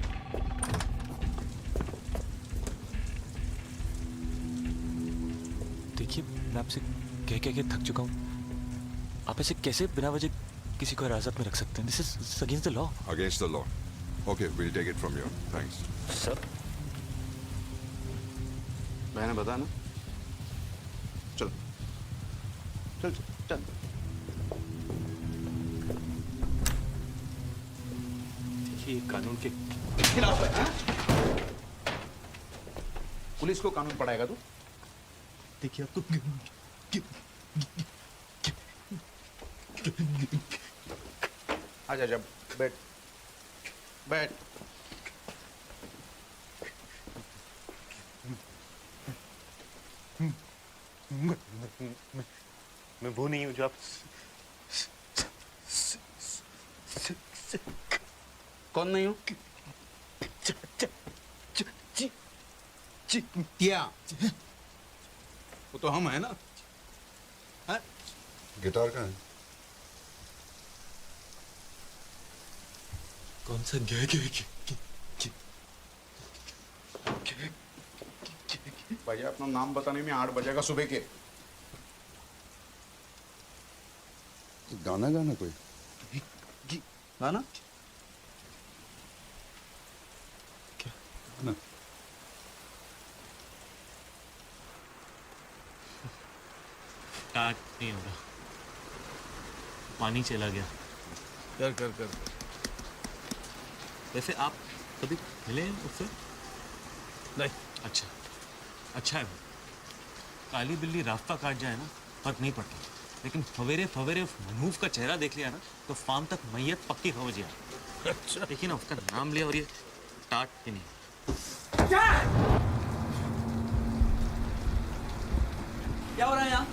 देखिए मैं आपसे कह के थक चुका हूँ। आप ऐसे कैसे बिना वजह किसी को हिरासत में रख सकते हैं? This is against the law. Against the law. Okay, we'll take it from here. Thanks. Sir मैंने बताया ना। चल चल चल चल। देखिए कानून के खिलाफ है, हाँ? पुलिस को कानून पढ़ाएगा तू? देखिए आपको आजा जा, बैठ बैठ। मैं वो नहीं हूँ जो आप कौन नहीं हूँ? क्या? वो तो हम है ना। हाँ? गिटार कहाँ है? कौन सा भैया अपना नाम बताने में 8 बजेगा सुबह के। गाना गाना कोई? गाना? ना स्टार्ट नहीं हो रहा, पानी चला गया। कर कर कर वैसे आप कभी मिले हैं उससे? नहीं। अच्छा, अच्छा है वो। काली बिल्ली रास्ता काट जाए ना फर्क नहीं पड़ता, लेकिन फवेरे फवेरे मनहूफ का चेहरा देख लिया ना तो फार्म तक मैयत पक्की हो गया। अच्छा देखिए ना, उसका नाम लिया और ये स्टार्ट ही नहीं। क्या हो रहा है यहाँ?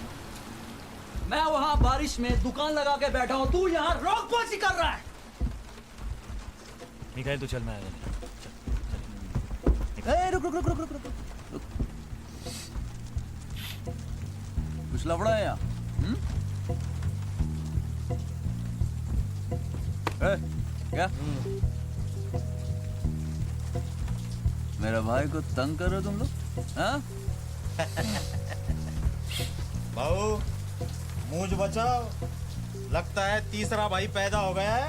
मैं वहां बारिश में दुकान लगा के बैठा हूँ, तू यहाँ रोकबाजी कर रहा है। निकाल तो चल, मैं आया। रुक रुक रुक रुक रुक रुक रुक। कुछ लफड़ा है यहाँ? क्या? मेरा भाई को तंग कर रहे हो तुम लोग? हाँ? भाऊ मूंछ बचाओ, लगता है तीसरा भाई पैदा हो गया है।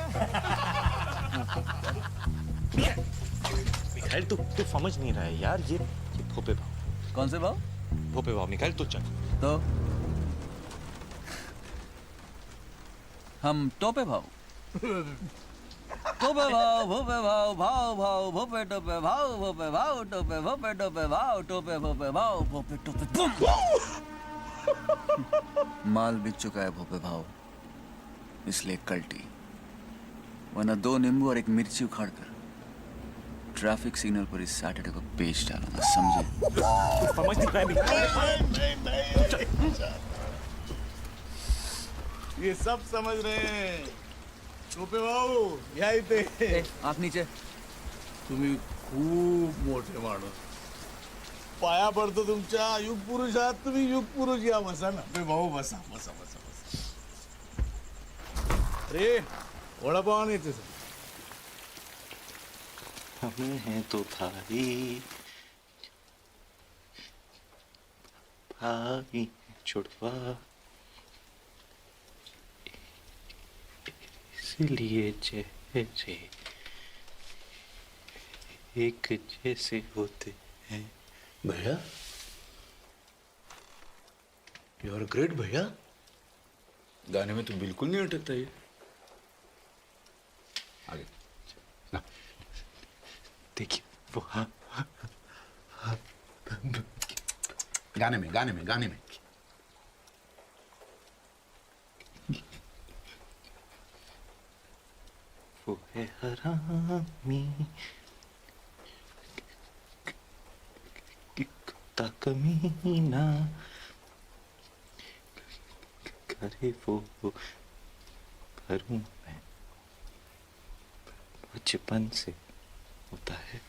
मिखाइल तू समझ नहीं रहा है यार, ये भोपे भाव। कौन से भाव? भोपे भाव। मिखाइल तू चल। तो हम टोपे भाव। टोपे भाव, भोपे भाव, भाव भाव, भोपे टोपे भाव, भोपे भाव, टोपे भोपे टोपे भाव, टोपे भोपे भाव, भोपे टोपे बूम। माल बिक चुका है भोपे भाव, इसलिए कल्टी। वरना 2 नींबू और 1 मिर्ची उखाड़ कर ट्रैफिक सिग्नल पर इस सैटरडे को बेच डालूंगा, समझे? समझ नहीं रहा ये सब समझ रहे हैं। टोपे भाऊ यही थे। आंख नीचे। तुम्ही खूप मोठे माणूस, पाया पडतो तुमच्या। युग पुरुष आहात तुम्ही, युग पुरुष। या बसा ना भाऊ, बसा बसा बसा बसा। अरे वडापाव आणायचे सर। हम हैं तो भाई, भाई छुड़वा, इसलिए जैसे एक जैसे होते हैं। भैया, यू आर ग्रेट भैया। गाने में तो बिल्कुल नहीं अटकता ये। आगे ना देखिए वो गाने में गाने में गाने में वो है हरामी कुत्ता कमीना, करे वो करूं मैं, बचपन से होता है।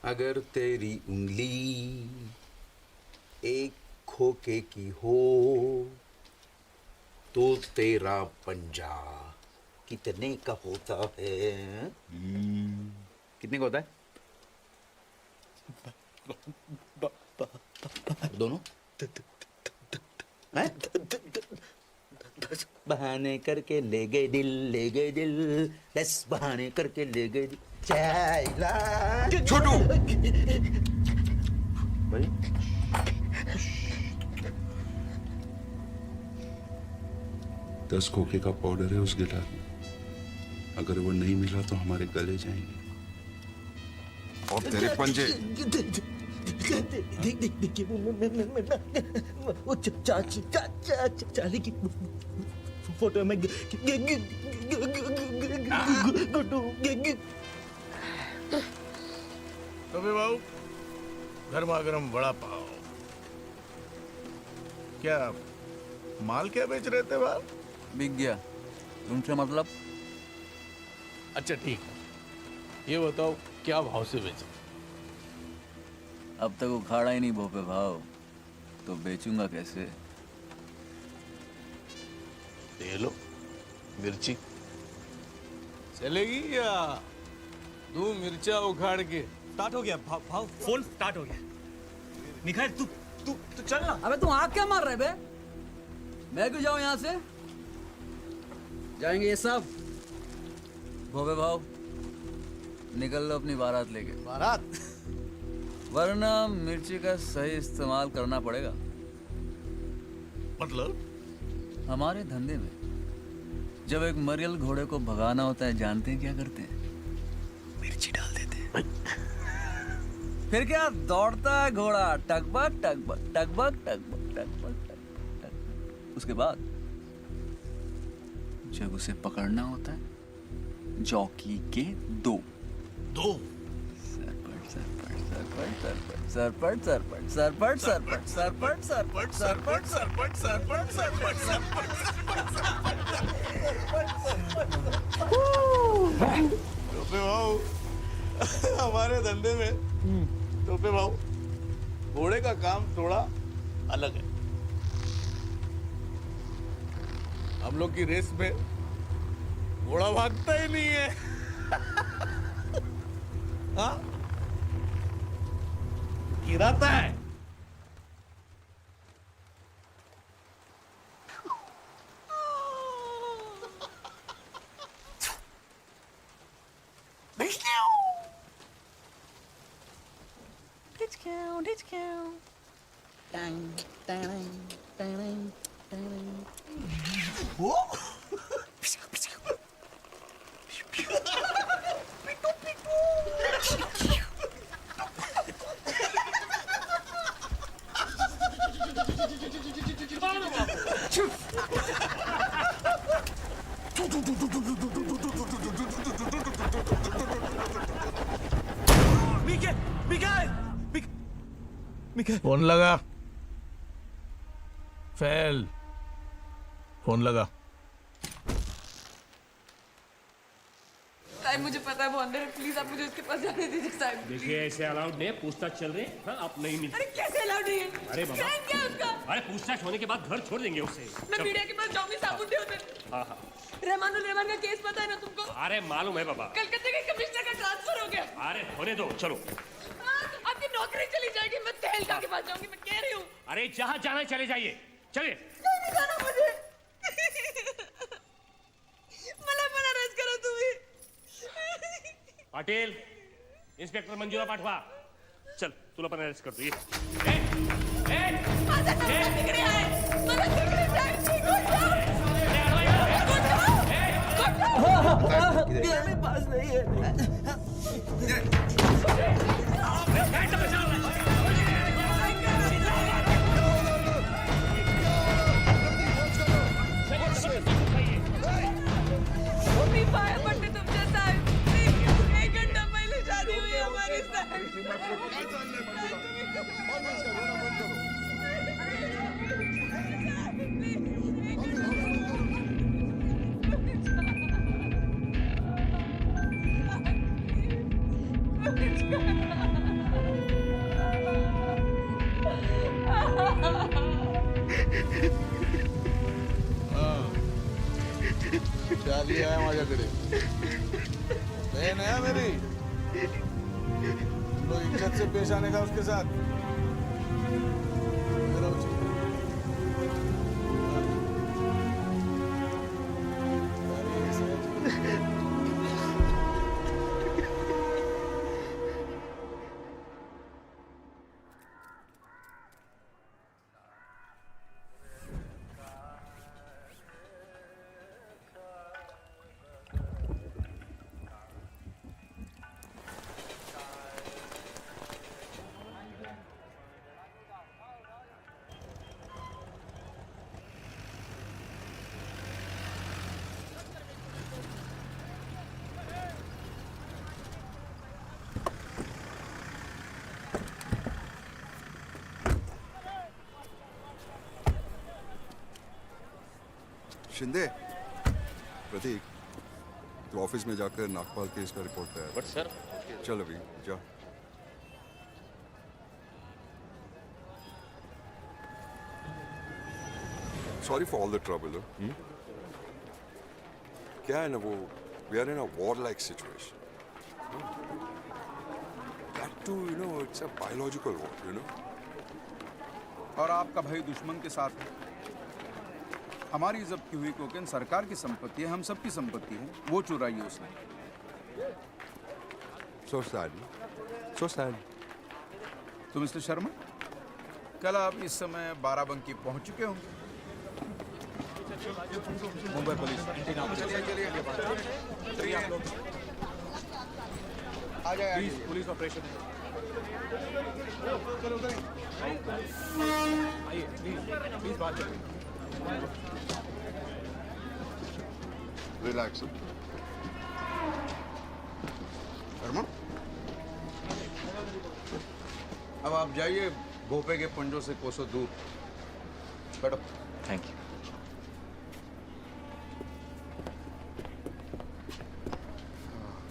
अगर तेरी उंगली एक खोखे की हो तो तेरा पंजा कितने का होता है? कितने का होता है? दोनों? बहाने करके ले गए दिल, 10 बहाने करके ले गए दिल। छोटू! भाई 10 खोखे का पाउडर है उस गिटार में। अगर वो नहीं मिला तो हमारे गले जाएंगे। और तेरे पंजे। देखिए वो चाली की फोटो में टोपे भाऊ गर्मा गर्म वड़ा पाव। क्या माल क्या बेच रहे थे बाहर? बिक गया। तुमसे मतलब? अच्छा ठीक है, ये बताओ क्या भाव से बेचा? अब तक उखाड़ा ही नहीं भोपे भाव, तो बेचूंगा कैसे? ले लो मिर्ची, चलेगी या दो मिर्चा उखाड़ के? स्टार्ट हो गया भाव, फोन स्टार्ट हो गया। मिखाइल तू चल ना। अबे तू आग क्या मार रहे बे? मैं क्यों जाऊं यहाँ से? जाएंगे ये सब। भोपे भाव निकल लो अपनी बारात लेके। बारात? वरना मिर्ची का सही इस्तेमाल करना पड़ेगा। मतलब? हमारे धंधे में जब एक मरियल घोड़े को भगाना होता है, जानते हैं क्या करते हैं? मिर्ची डाल देते हैं। फिर क्या दौड़ता है घोड़ा, टकबक टकबक टकबक टकबक टकबक टकबक। उसके बाद जब उसे पकड़ना होता है, जॉकी के दो सरपट सरपट सरपट सरपट सरपट सरपट सरपट सरपट सरपट सरपट सरपट सरपट सरपट। टोपे भाऊ, हमारे धंधे में टोपे भाऊ घोड़े का काम थोड़ा अलग है। हम लोग की रेस में घोड़ा भागता ही नहीं है। हाँ? गिराता है। फोन लगा। फेल। फोन लगा। साहब मुझे पता है वो अंदर है, प्लीज आप मुझे उसके पास जाने दीजिए साहब। देखिए ऐसे अलाउड नहीं है, पूछताछ चल रही है। हाँ, आप नहीं मिल। अरे कैसे अलाउड नहीं है? अरे बाबा। क्राइम क्या है उसका? अरे पूछताछ होने के बाद घर छोड़ देंगे उसे। मैं मीडिया के पास जाऊंगी साहब, उठे उधर। हाँ हाँ। रहमानुल रहमान का केस पता है ना तुमको? अरे मालूम है बाबा। कलकत्ते के कमिश्नर का ट्रांसफर हो गया। अरे होने दो, चलो। आपकी नौकरी चली जाएगी, मैं तहलका के पास जाऊंगी, मैं कह रही हूँ। अरे जहाँ जाना चले जाइए, चलिए। नहीं जाना मुझे। मला रेस्ट करो तुम्ही। पाटील, इंस्पेक्टर मंजुळा पाठवा. चल, तुला पण अरेस्ट करतो. ये. मेरे पास नहीं है। चार्ली आया माझ्याकडे. बहन है मेरी. तुम लोग इज्जत से पेश आने का उसके साथ. शिंदे, प्रतीक, तो ऑफिस में जाकर नागपाल केस का रिपोर्ट तैयार. बट सर, चल अभी जा. Sorry for all the trouble. क्या है ना वो, we are in a war like situation. That too you know it's a biological war, you know. और आपका भाई दुश्मन के साथ है. हमारी जब्त की हुई कोकेन सरकार की संपत्ति है, हम सबकी संपत्ति है. वो चुराई है उसने. So sad. So sad. तो मिस्टर शर्मा, कल आप इस समय बाराबंकी पहुंच चुके होंगे। मुंबई पुलिस चलिए आप लोग आ जाए पुलिस ऑपरेशन आइए प्लीज बात करें। रिलैक्स शर्मा, अब आप जाइए भोपे के पंजों से कोसों दूर। बैठो। Thank you.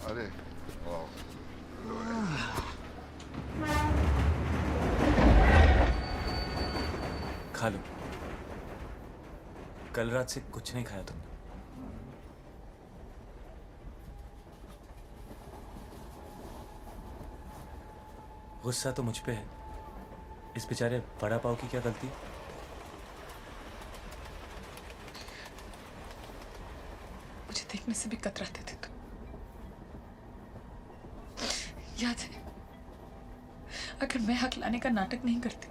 अरे वाह खा लो। कल रात से कुछ नहीं खाया तुमने। गुस्सा तो मुझ पे है। इस बेचारे वड़ा पाव की क्या गलती है? मुझे देखने से भी कतराते थे तुम। याद है, अगर मैं हक लाने का नाटक नहीं करती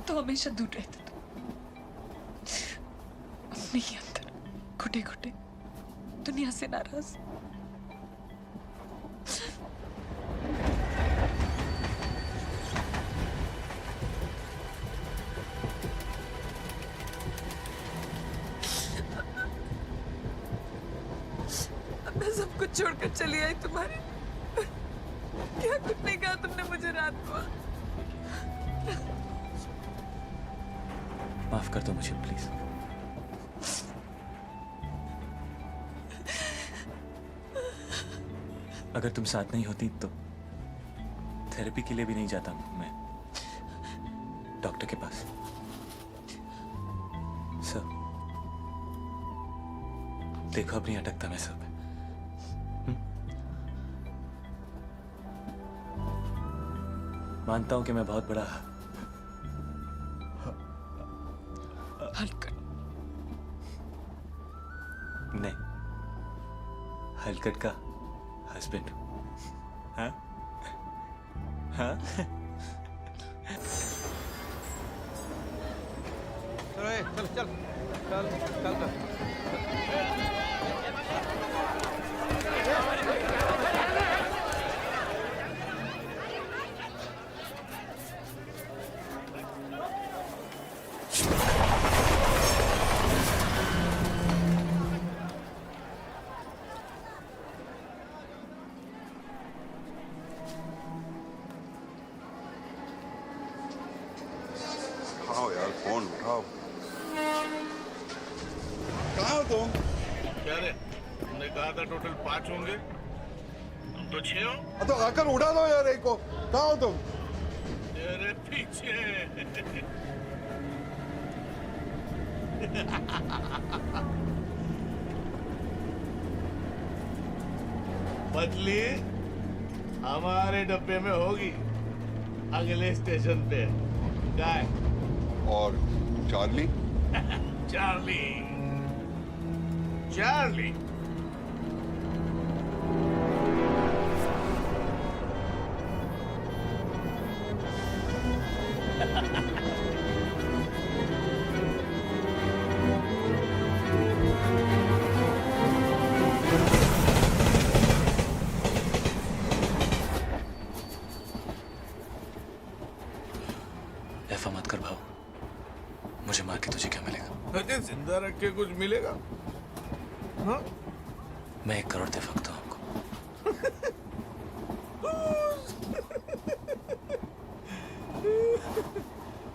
तो हमेशा दूर रहते तुम। अपने ही अंदर घुटे घुटे दुनिया से नाराज। मैं सब कुछ छोड़कर चली आई तुम्हारे। क्या कुछ नहीं कहा तुमने मुझे रात को। माफ कर दो मुझे प्लीज। अगर तुम साथ नहीं होती तो थेरेपी के लिए भी नहीं जाता मैं डॉक्टर के पास। सर देखो अब नहीं अटकता मैं सब। मानता हूं कि मैं बहुत बड़ा हलकट नहीं हलकट का हस्बैंड। हाँ हाँ चल चल चल चल चल उठाओ यार फोन उठाओ। कहाँ हो तुम? क्या रे, तुमने कहा था टोटल 5 होंगे, तुम तो 6 हो। तो आकर उड़ा दो यार एक को। कहाँ हो तुम? तेरे पीछे। पतली हमारे डब्बे में होगी अगले स्टेशन पे। काय और चार्ली? चार्ली चार्ली ऐसा मत कर भाव। मुझे मार के तुझे क्या मिलेगा? अरे जिंदा रख के कुछ मिलेगा? हाँ? मैं 1 करोड़ दे सकता हूँ आपको।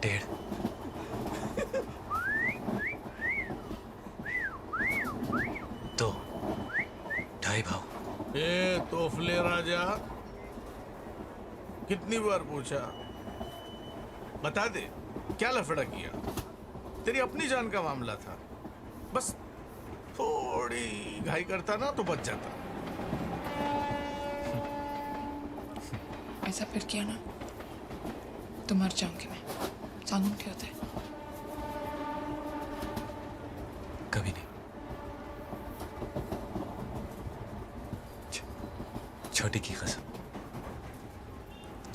1.5 2 2.5 भाव। ए तोफले राजा, कितनी बार पूछा? बता दे क्या लफड़ा किया? तेरी अपनी जान का मामला था, बस थोड़ी घाई करता ना तो बच जाता। ऐसा फिर किया ना तो मर जाऊंगी मैं। जानूं क्या होता है? कभी नहीं। छोटी की कसम।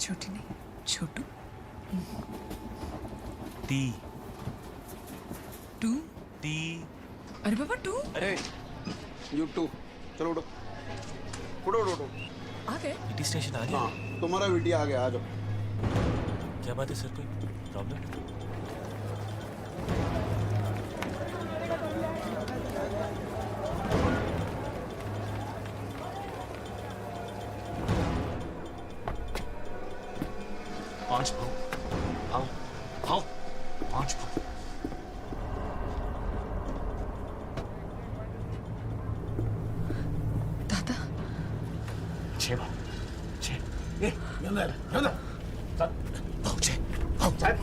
छोटी नहीं, छोटू। टी टू टी। अरे बाबा टू अरे यू टू, चलो उठो उठो उठो उठो। आ गए? ईटी स्टेशन आ गया? हाँ तुम्हारा वीटी आ गया, आ जाओ। क्या बात है सर, कोई प्रॉब्लम? पांच भाव, आओ आओ, पांच भाव। दादा छह भाव, छह। भाव छह, भाव छह।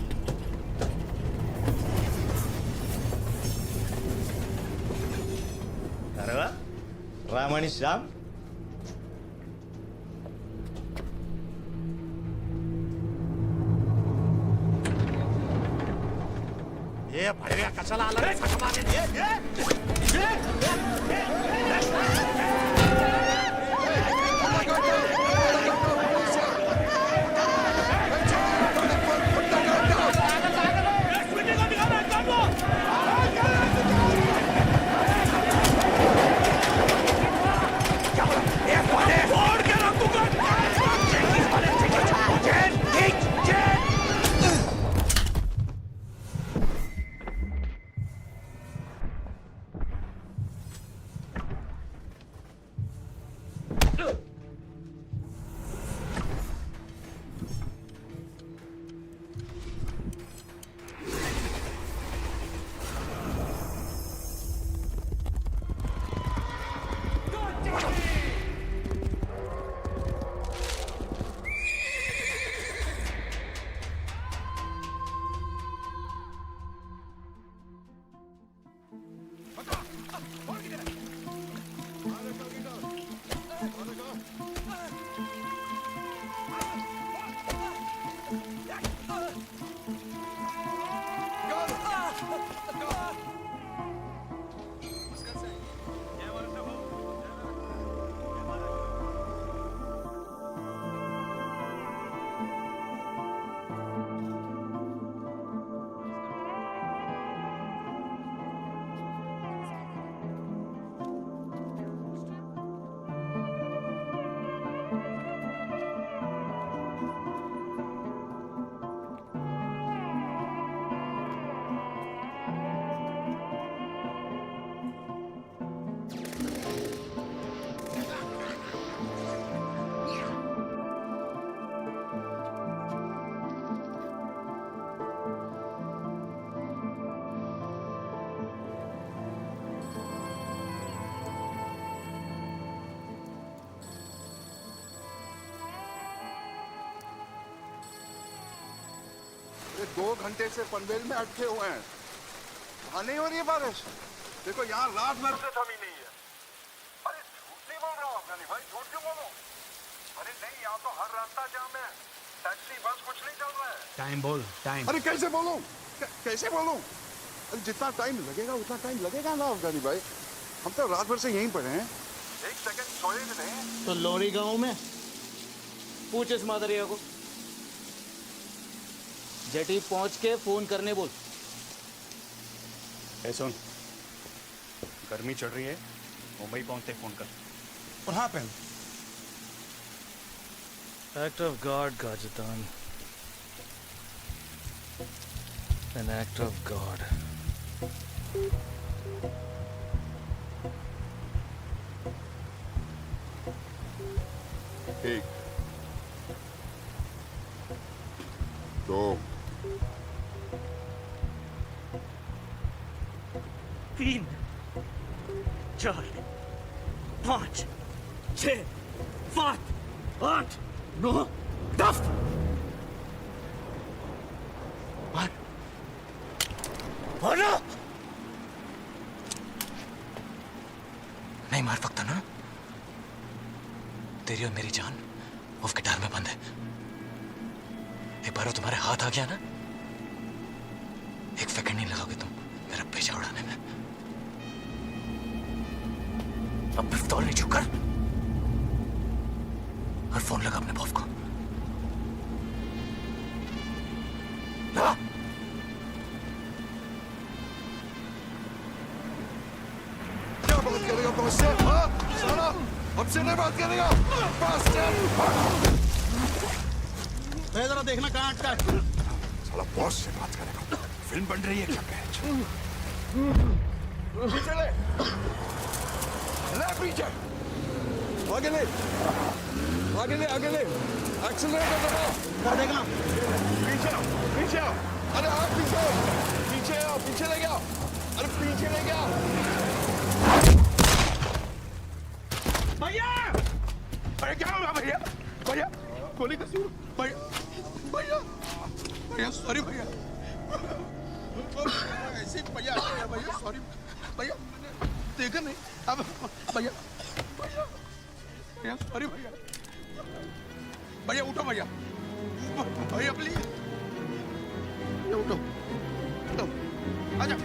अरे वा, राम आणि श्याम. ये भैया कशाला आला रे सकाळी? ये 2 घंटे से पनवेल में अटके हुए हैं, वहां नहीं हो रही है बारिश। देखो यहाँ रात भर से थमी नहीं है। अरे झूठ नहीं बोल रहा हूँ अफगानी भाई, झूठ क्यों बोलूं? अरे नहीं, यहाँ तो हर रास्ता जाम है, टैक्सी बस कुछ नहीं चल रहा है। टाइम बोल, टाइम। अरे कैसे बोलूं, कैसे बोलूं? अरे जितना टाइम लगेगा उतना टाइम लगेगा ना अफगानी भाई, हम तो रात भर से यहीं पड़े हैं। 1 सेकंड सोए भी नहीं। तो लोरी गांव में पूछ इस मादरिया को. जेटी पहुंच के फोन करने बोल. ए सुन, गर्मी चढ़ रही है, मुंबई पहुंचते फोन कर. और हाँ पहन. Act of God, Gajatan. An act of God. एक, 2, 3, 4, 5, 6, 7, 8, 9, 10. मारो! नहीं मार सकता ना? तेरी और मेरी जान उस गिटार में बंद है। एक बार वो तुम्हारे हाथ आ गया ना, 1 सेकंड नहीं लगाओगे तुम मेरा पेचा उड़ाने में। अब पिस्तौल नहीं छूकर और फोन लगा अपने बॉस को। मुझसे नहीं बात करेगा जरा देखना कहाँ अटका है। साला बॉस से बात करेगा। फिल्म बन रही है क्या पीछे ले पीछे आगे ले आगे ले एक्सीलरेटर दबाओ। क्या देखना पीछे आओ अरे आप पीछे ले गया अरे पीछे ले गया भैया अरे क्या हुआ भैया गोली का सूर भैया सॉरी भैया ऐसे भैया सॉरी भैया मैंने देखा नहीं अब भैया सॉरी भैया उठो भैया प्लीज उठो आजा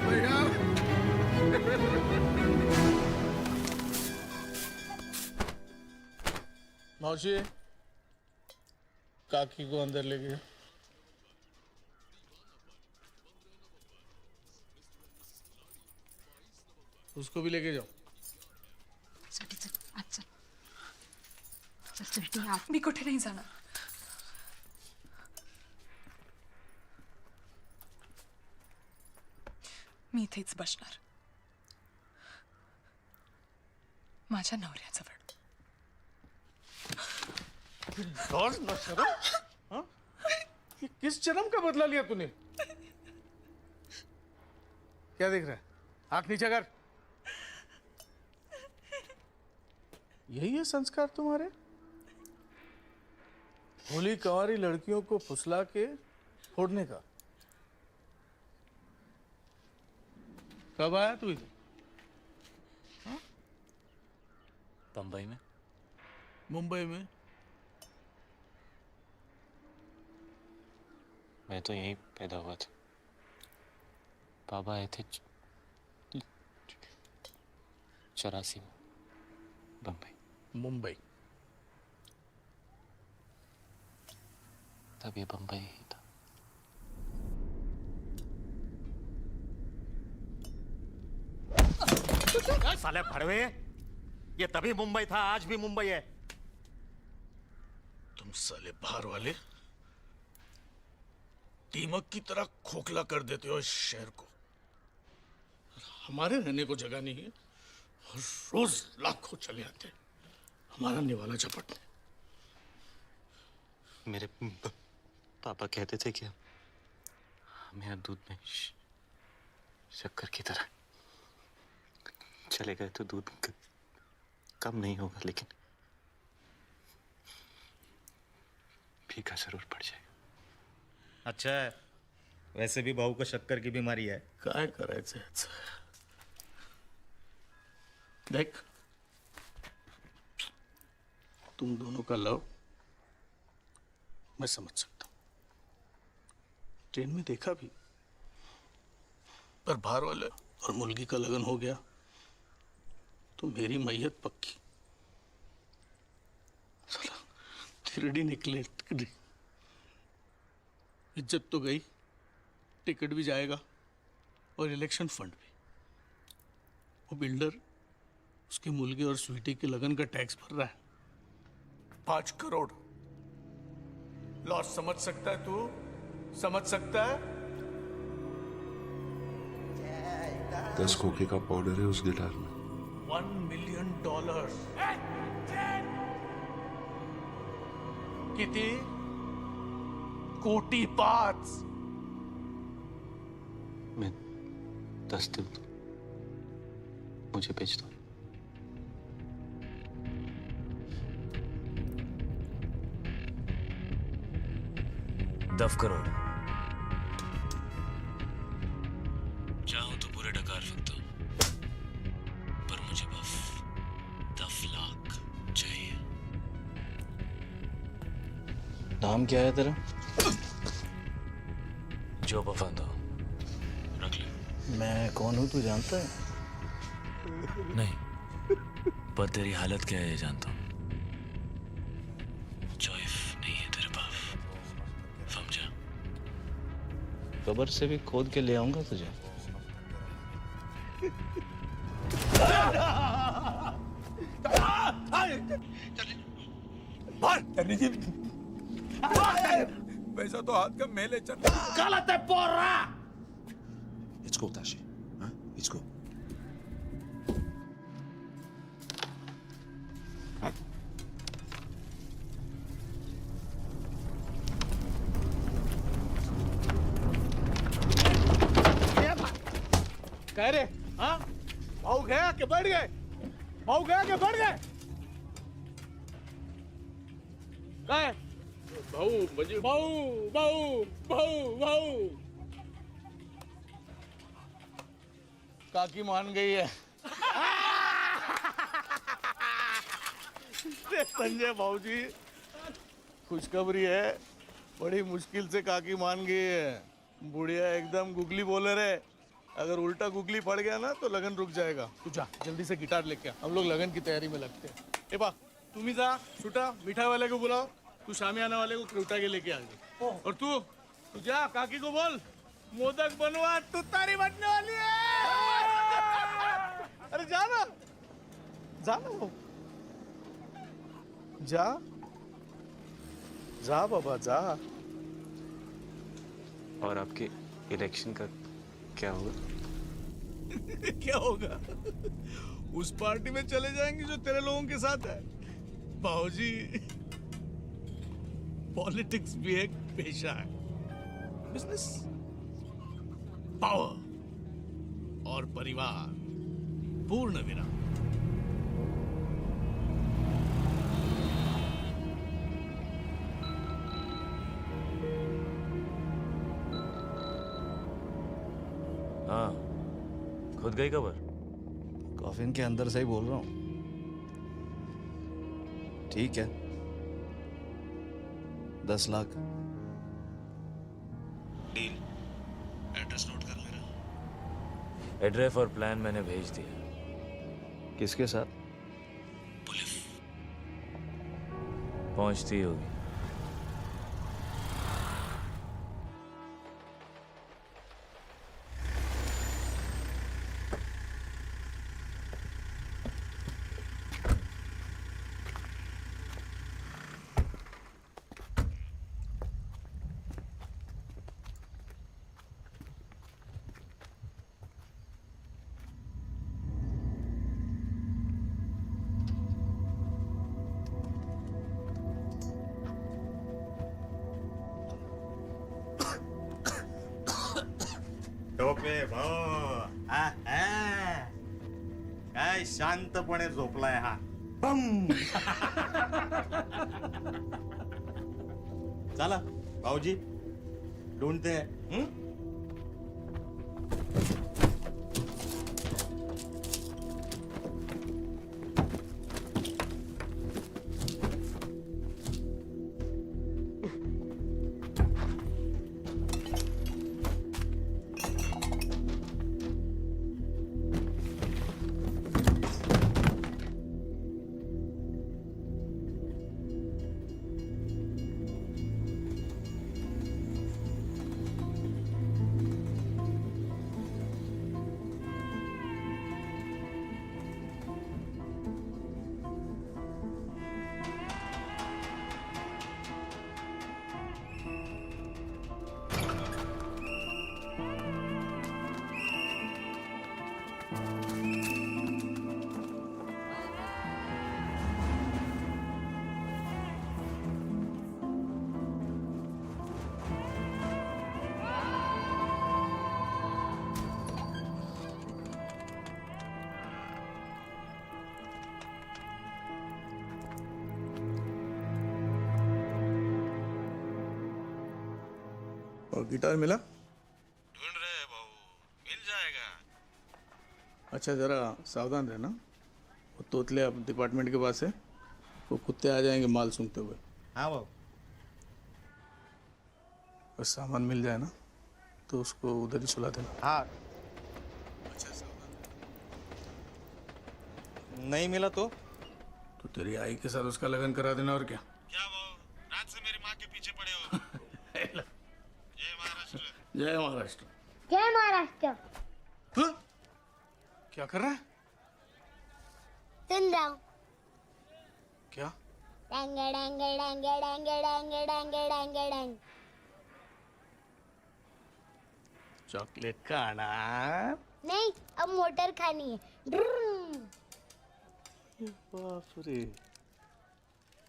भैया मौसी काकी को अंदर ले गए। उसको भी लेके जाओ। चल मी कुठे नाही जाणार। मी इथेच बसणार माझ्या नवऱ्याजवळ। न शर्म हाँ? ये किस जन्म का बदला लिया तूने? क्या देख रहा है? आंख नीचे कर। यही है संस्कार तुम्हारे? भोली कंवारी लड़कियों को फुसला के फोड़ने का। कब आया तू इधर? बंबई में। मुंबई में? मैं तो यहीं पैदा हुआ था। पापा आए थे 84 में बम्बई। मुंबई। तब ये बम्बई ही था। साले भड़वे, ये तभी मुंबई था, आज भी मुंबई है। तुम साले बाहर वाले दीमक की तरह खोखला कर देते हो इस शहर को। हमारे रहने को जगह नहीं है और रोज लाखों चले आते हैं हमारा निवाला झपटने। मेरे पापा कहते थे कि हम यहाँ दूध में शक्कर की तरह चले गए तो दूध कम नहीं होगा, लेकिन फीका जरूर पड़ जाएगा। अच्छा है, वैसे भी बहू को शक्कर की बीमारी है। काय करायचं याचं? देख, तुम दोनों का लव मैं समझ सकता हूं, ट्रेन में देखा भी, पर बाहर वाले और मुलगी का लगन हो गया तो मेरी मैयत पक्की। साला थिरडी निकले, इज्जत तो गई, टिकट भी जाएगा और इलेक्शन फंड भी। वो बिल्डर उसकी मुलगी और स्वीटी के लगन का टैक्स भर रहा है 5 करोड़। लॉस समझ सकता है तू? समझ सकता है? 10 खोखे का पाउडर है उस गिटार में। $1 मिलियन। किती? कोटी 5। मैं 10 दिन मुझे बेच दो। $10 करोड़ चाहूं तो पूरे डकार सकता हूं, पर मुझे बस 10 लाख चाहिए। नाम क्या है तेरा? जो पसंद हो रख ले। मैं कौन हूं तू जानता है? नहीं, पर तेरी हालत क्या है ये जानता हूं। चॉइस नहीं है तेरे पास, समझा? कब्र से भी खोद के ले आऊंगा तुझे। वैसा तो हाथ का मेले चल गलत है पोरा। Let's go, Tashi. Huh? Let's go. कह रे हाँ भाऊ गया कि बढ़ गए? भाऊ गया कि बढ़ गए? कहे भाऊ मुझे भाऊ भाऊ भाऊ भाऊ काकी मान गई है। संजय भाऊ जी खुशखबरी है, बड़ी मुश्किल से काकी मान गई है। बुढ़िया एकदम गुगली बोले रहे, अगर उल्टा गुगली पड़ गया ना तो लगन रुक जाएगा। तू जा जल्दी से गिटार लेके आ, हम लोग लगन की तैयारी में लगते हैं। ए बा तुम ही जा, छुटा मिठाई वाले को बुलाओ, तू शामियाना वाले को क्रूटा के लेके आ गई। और तू जा काकी को बोल मोदक बनवा, तू तारी बनने वाली है। अरे जा ना, जा ना वो, जा जा बाबा जा। और आपके इलेक्शन का क्या होगा? क्या होगा? उस पार्टी में चले जाएंगे जो तेरे लोगों के साथ है। बाबूजी पॉलिटिक्स भी एक पेशा है, बिजनेस, पावर और परिवार, पूर्ण विराम। हाँ खुद गई खबर? कॉफिन के अंदर से ही बोल रहा हूँ। ठीक है 10 लाख डील। एड्रेस नोट कर मेरा। एड्रेस और प्लान मैंने भेज दिया। किसके साथ? पुलिस पहुंचती होगी। टोपे भाऊ काय शांतपणे झोपलाय हा. बम. चला भाऊजी ढूंढते हैं. और गिटार मिला? ढूंढ रहे हैं बाबू, मिल जाएगा। अच्छा जरा सावधान रहना, वो तोतले अब डिपार्टमेंट के पास है, वो कुत्ते आ जाएंगे माल सूंघते हुए। हाँ बाबू। बस सामान मिल जाए ना तो उसको उधर ही सुला देना। हाँ। अच्छा सावधान। नहीं मिला तो तेरी आई के साथ उसका लगन करा देना। और क्या? क्या बाबू, रात से मेरी माँ के पीछे पड़े हो। जय महाराष्ट्र। जय महाराष्ट्र। हाँ? क्या कर रहा है? सुन रहा हूँ। क्या? डंग डंग डंग डंग डंग डंग डंग डंग। चॉकलेट खाना? नहीं, अब मोटर खानी है। ड्रुम। बाप रे,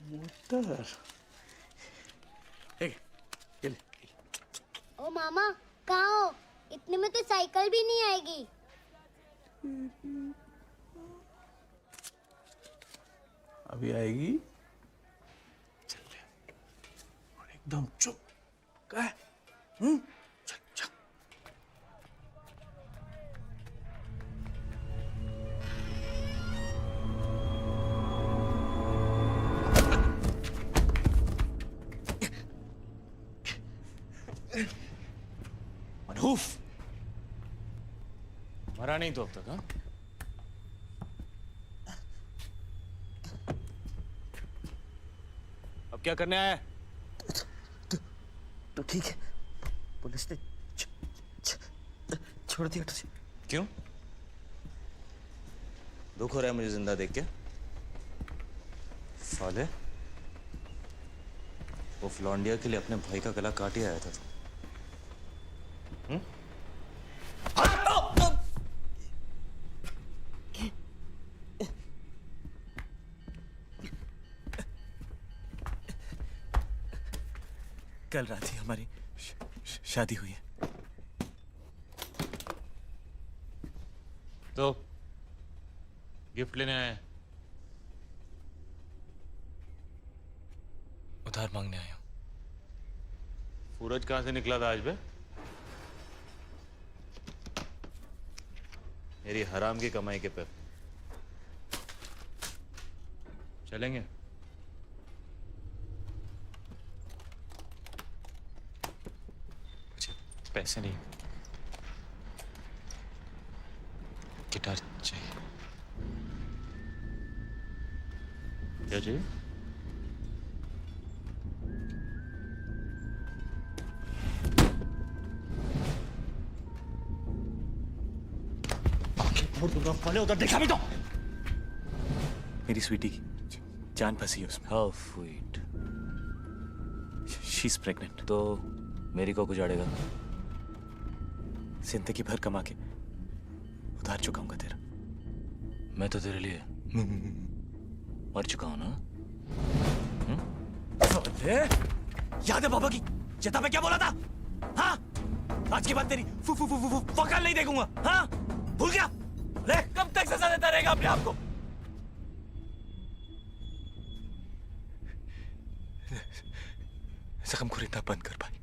मोटर। ये ले। ओ मामा, कहाँ हो? इतने में तो साइकिल भी नहीं आएगी। अभी आएगी। चल ले। और एकदम चुप। क्या? चल चल। मनहूफ, मरा नहीं तो अब तक? हाँ, अब क्या करने आया है? तो ठीक है, पुलिस ने छोड़ दिया तुझे। क्यों? दुख हो रहा है मुझे जिंदा देख के? साले, वो फ्लॉन्डिया के लिए अपने भाई का गला काट ही आया था तू। कल रात ही हमारी शादी हुई है। तो गिफ्ट लेने आए? उधार मांगने आया हूं। सूरज कहां से निकला था आज बे? मेरी हराम की कमाई के पे चलेंगे? पैसे नहीं, गिटार चाहिए। क्या चाहिए? उधर देखा भी तो। मेरी स्वीटी की जान फंसी है उसमें। How sweet. She is pregnant. तो मेरी को गुजारेगा? जिंदगी भर कमा के उधार चुकाऊंगा तेरा। मैं तो तेरे लिए मर चुका हूं ना। याद है पापा की चेता पे क्या बोला था? हाँ, आज के बाद तेरी फू फू फू फू वकाल नहीं देखूंगा। हाँ, भूल गया? ले, कब तक सजा देता रहेगा अपने आप को? जख्म को इतना बंद कर पाई।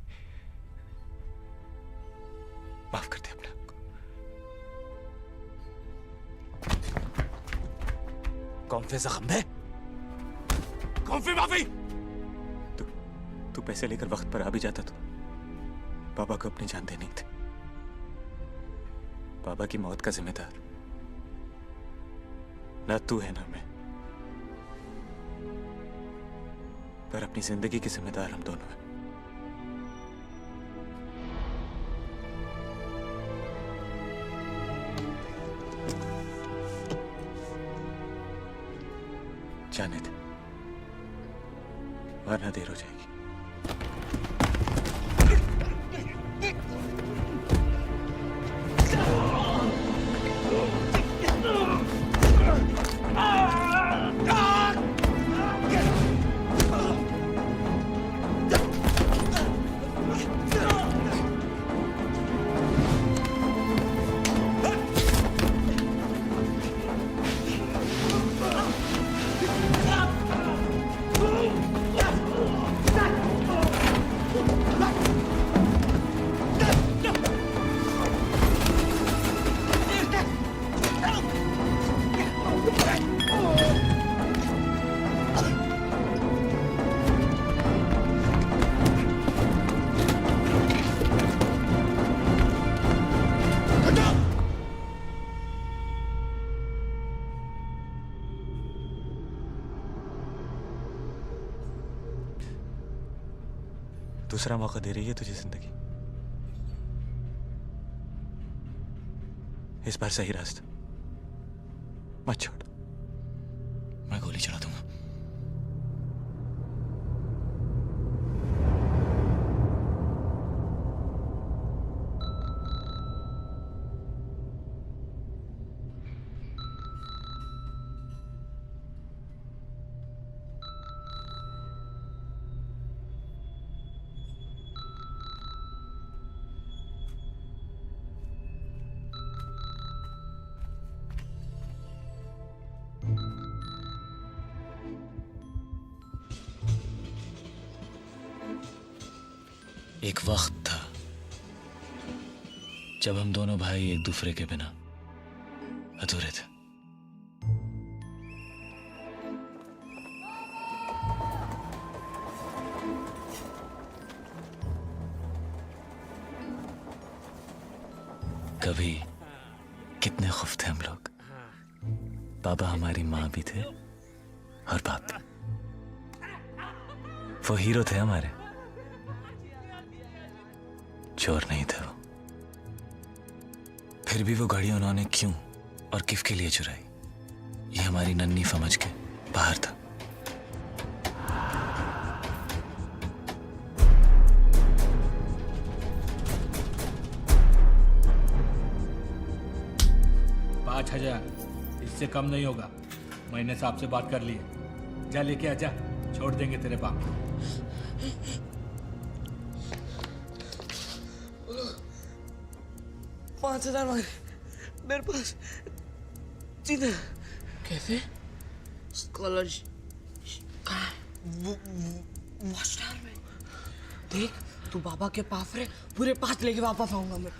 माफ कर दे अपने आप को। कौन से जख्म है? कौन सी माफी? तू पैसे लेकर वक्त पर आ भी जाता तो बाबा को अपनी जान देनी थी। बाबा की मौत का जिम्मेदार ना तू है ना मैं, पर अपनी जिंदगी की जिम्मेदार हम दोनों हैं। जाने दे, वरना देर हो जाएगी। दूसरा मौका दे रही है तुझे जिंदगी। इस बार सही रास्ता मत छोड़। मैं गोली चला दूंगा। एक वक्त था जब हम दोनों भाई एक दूसरे के बिना अधूरे थे। कभी कितने खुश थे हम लोग। बाबा हमारी माँ भी थे और बाप भी। वो हीरो थे हमारे, चोर नहीं थे वो। फिर भी वो घड़ी उन्होंने क्यों और किस के लिए चुराई, ये हमारी नन्ही समझ के बाहर था। इससे कम नहीं होगा। मैंने साहब से बात कर ली है। जा लेके आजा, छोड़ देंगे तेरे बाप को। $5,000 मांगे मेरे पास। सीधे कैसे? स्कॉलरशिप हॉस्टल में देख, तू बाबा के पास रहे, पूरे 5 लेके वापस आऊंगा मैं।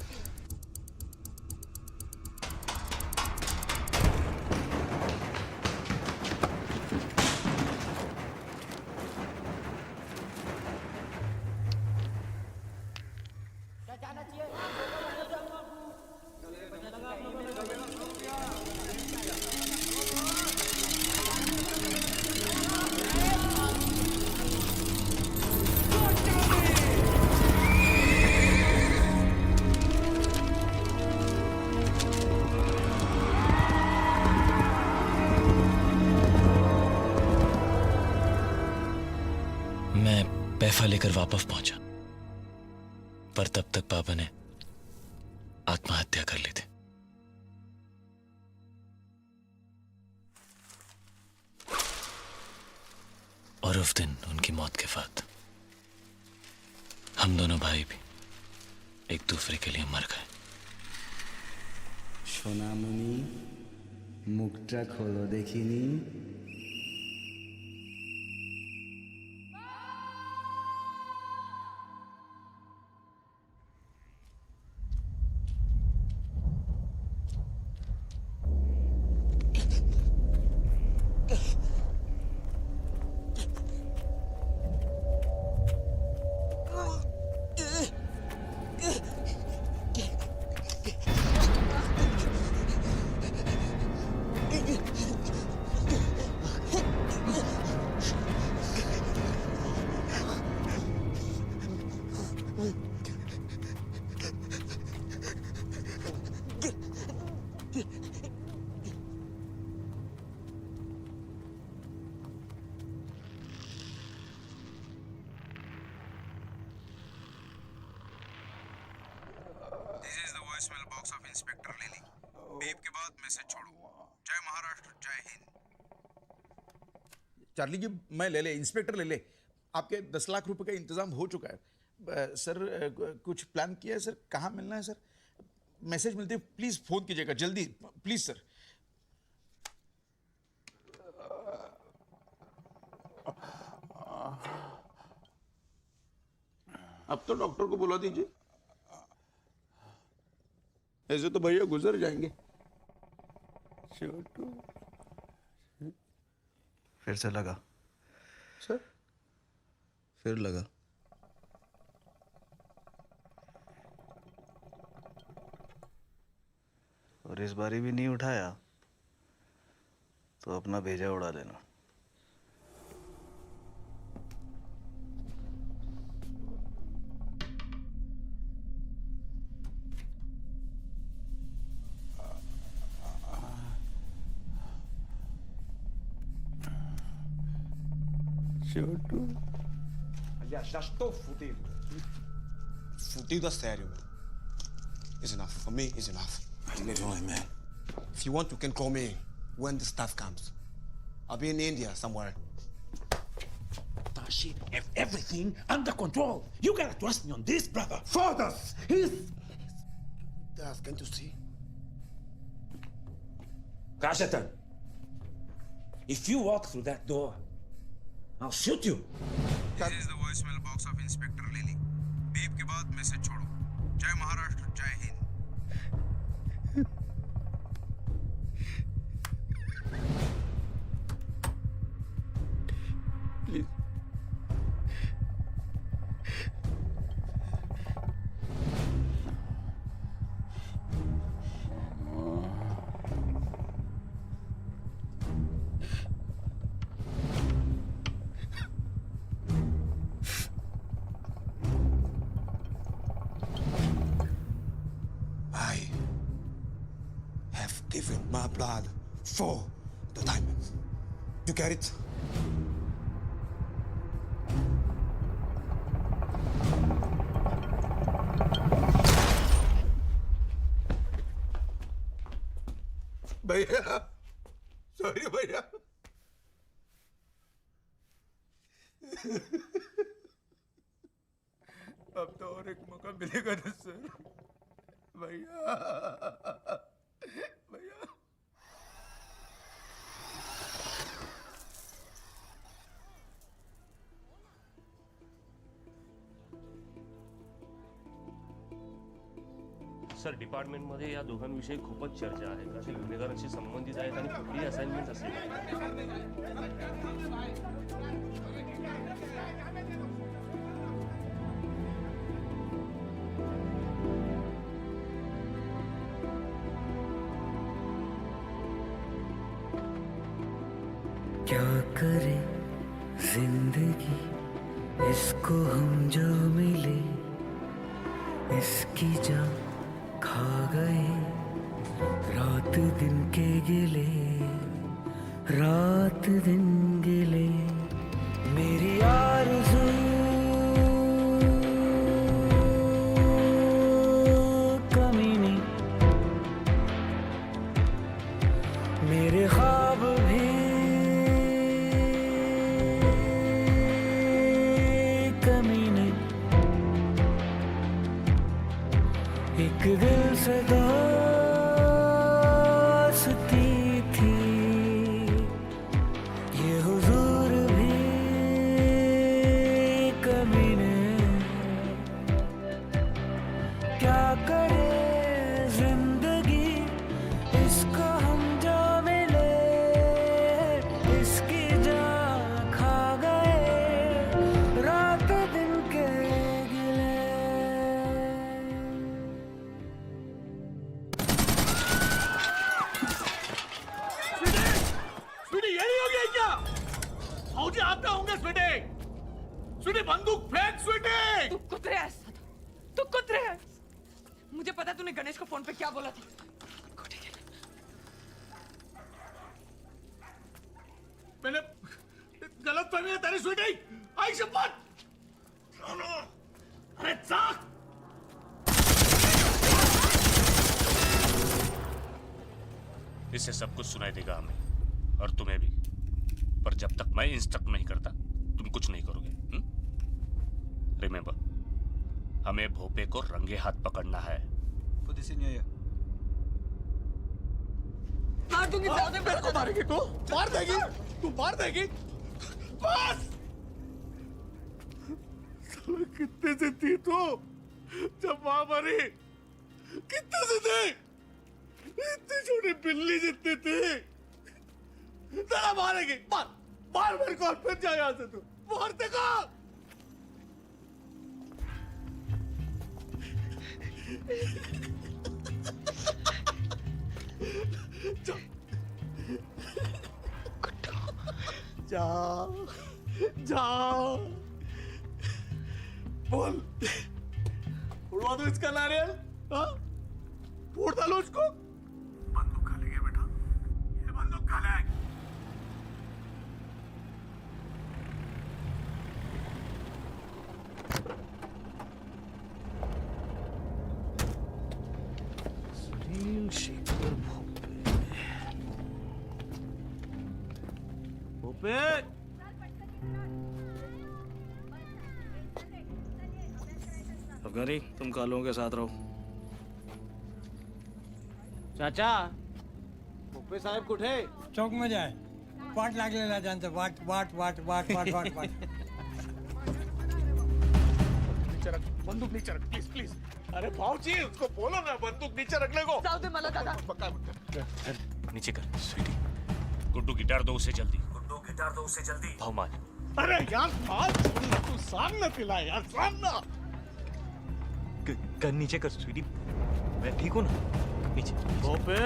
मैं पैसा लेकर वापस पहुंचा, पर तब तक पापा ने आत्महत्या कर ली थी। और उस दिन उनकी मौत के बाद हम दोनों भाई भी एक दूसरे के लिए मर गए। সোনামণি মুখটা খোলো দেখিনি। This is the voicemail box of Inspector Lily. Babe के बाद मैसेज छोड़ो। जय महाराष्ट्र, जय हिंद। चार्ली जी, मैं ले ले, इंस्पेक्टर ले ले। आपके 10 लाख रुपए का इंतजाम हो चुका है। सर कुछ प्लान किया है सर? कहाँ मिलना है सर? मैसेज मिलते प्लीज फोन कीजिएगा जल्दी, प्लीज सर। अब तो डॉक्टर को बुला दीजिए, ऐसे तो भैया गुजर जाएंगे। छोटू फिर से लगा सर, फिर लगा। और इस बारी भी नहीं उठाया तो अपना भेजा उड़ा देना। छोटू Aliás, já estou fudido. Fudido a sério, meu. It's enough. For me, it's enough. Leave him alone, man. If you want, you can call me when the stuff comes. I'll be in India somewhere. Tashi, have everything under control. You gotta trust me on this, brother. Foda-se! Das, can't you see? Kashatan, if you walk through that door, I'll shoot you. This is the voicemail box of Inspector Lily. Beep के बाद message छोड़ो। जय महाराष्ट्र, जय Hind. Please I have given my blood for the diamond. You get it? भैया, sorry भैया। अब तो और एक मौका मिलेगा ना सर। भैया, भैया। सर डिपार्टमेंटमध्ये या दोघांविषयी खूपच चर्चा आहे का ते गुन्हेगारांशी संबंधित आहेत आणि कुठली असाइनमेंट असेल. क्या करे जिंदगी इसको हम जो मिले इसकी जान खा गए रात दिन के गिले रात दिन गिले मेरी आरज़ू कमीनी मेरे ख्वाब भी कमीने एक दिल से दोस्ती थी ये हुजूर भी कमीने क्या करे जिंदगी इसको हम जो मिले इसकी जान खा गए रात दिन के गिले. स्वीटी ये नहीं हो गया क्या? फौजी आप पे होंगे स्वीटी. स्वीटी बंदूक फेंक स्वीटी. तू कुतरे है सदा. तू कुतरे है. मुझे पता तूने गणेश को फोन पे क्या बोला था. मैंने गलत फहमी है तेरी स्वीटी. आई शपथ. अरे चाक. इससे सब कुछ सुनाई देगा हमें और तुम्हें भी. पर जब तक मैं इंस्ट्रक्ट नहीं करता तुम कुछ नहीं करोगे. रिमेंबर, हमें भोपे को रंगे हाथ पकड़ना है. मार दूंगी. मेरे को मारेगी तू. मार देगी. तू मार देगी. बस. कितने से थी तू जब मां मरी? कितने से थे? इतनी छोटी बिल्ली जितनी थी. जरा मारेगी. मार मार मेरे को और फिर जा यहां से. तू मार देगा. जा जा बोल. उड़वा दो इसका नारियल. हाँ फोड़ डालो उसको. बंदूक खा लेंगे बेटा. ये बंदूक खा ले. सुनील शेखर भोपे. अफगानी तुम कालों के साथ रहो. चाचा भोपे साहेब कुठे? चौक में जाए. वाट लागलेला त्यांचं. वाट वाट वाट वाट वाट वाट वाट. बंदूक नीचे रख प्लीज प्लीज अरे भाऊजी उसको बोलो ना बंदूक नीचे रखने को जाऊ दे मला दादा नीचे कर स्वीटी। गुड्डू गिटार दो उसे जल्दी। भाव मार। अरे यार बात छोड़ ना तू सामने पिला यार सामने गन नीचे कर स्वीटी। मैं ठीक हूँ ना? नीचे। ओपे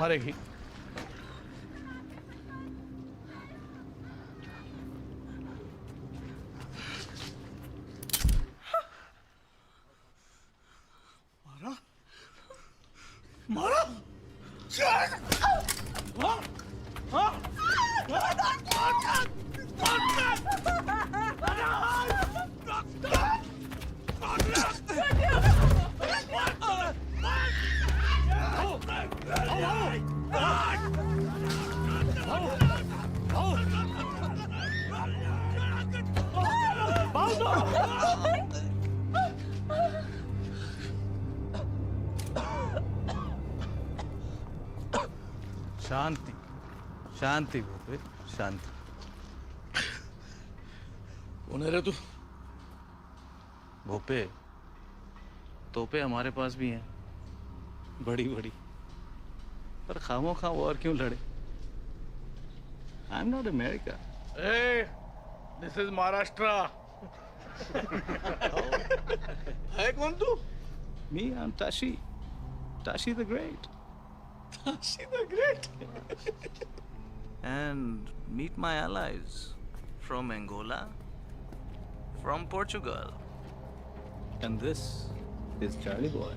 मरेगी मारा मारा शांति शांति भूपे शांति। कौन है रे तू? भूपे तोपे हमारे पास भी हैं बड़ी बड़ी, पर खामो खा वॉर क्यों लड़े? I am not America. Hey, this is Maharashtra. है कौन तू? Me, I'm Tashi. Tashi the Great. Tashi the Great. And meet my allies from Angola, from Portugal. And this is Charlie Boy.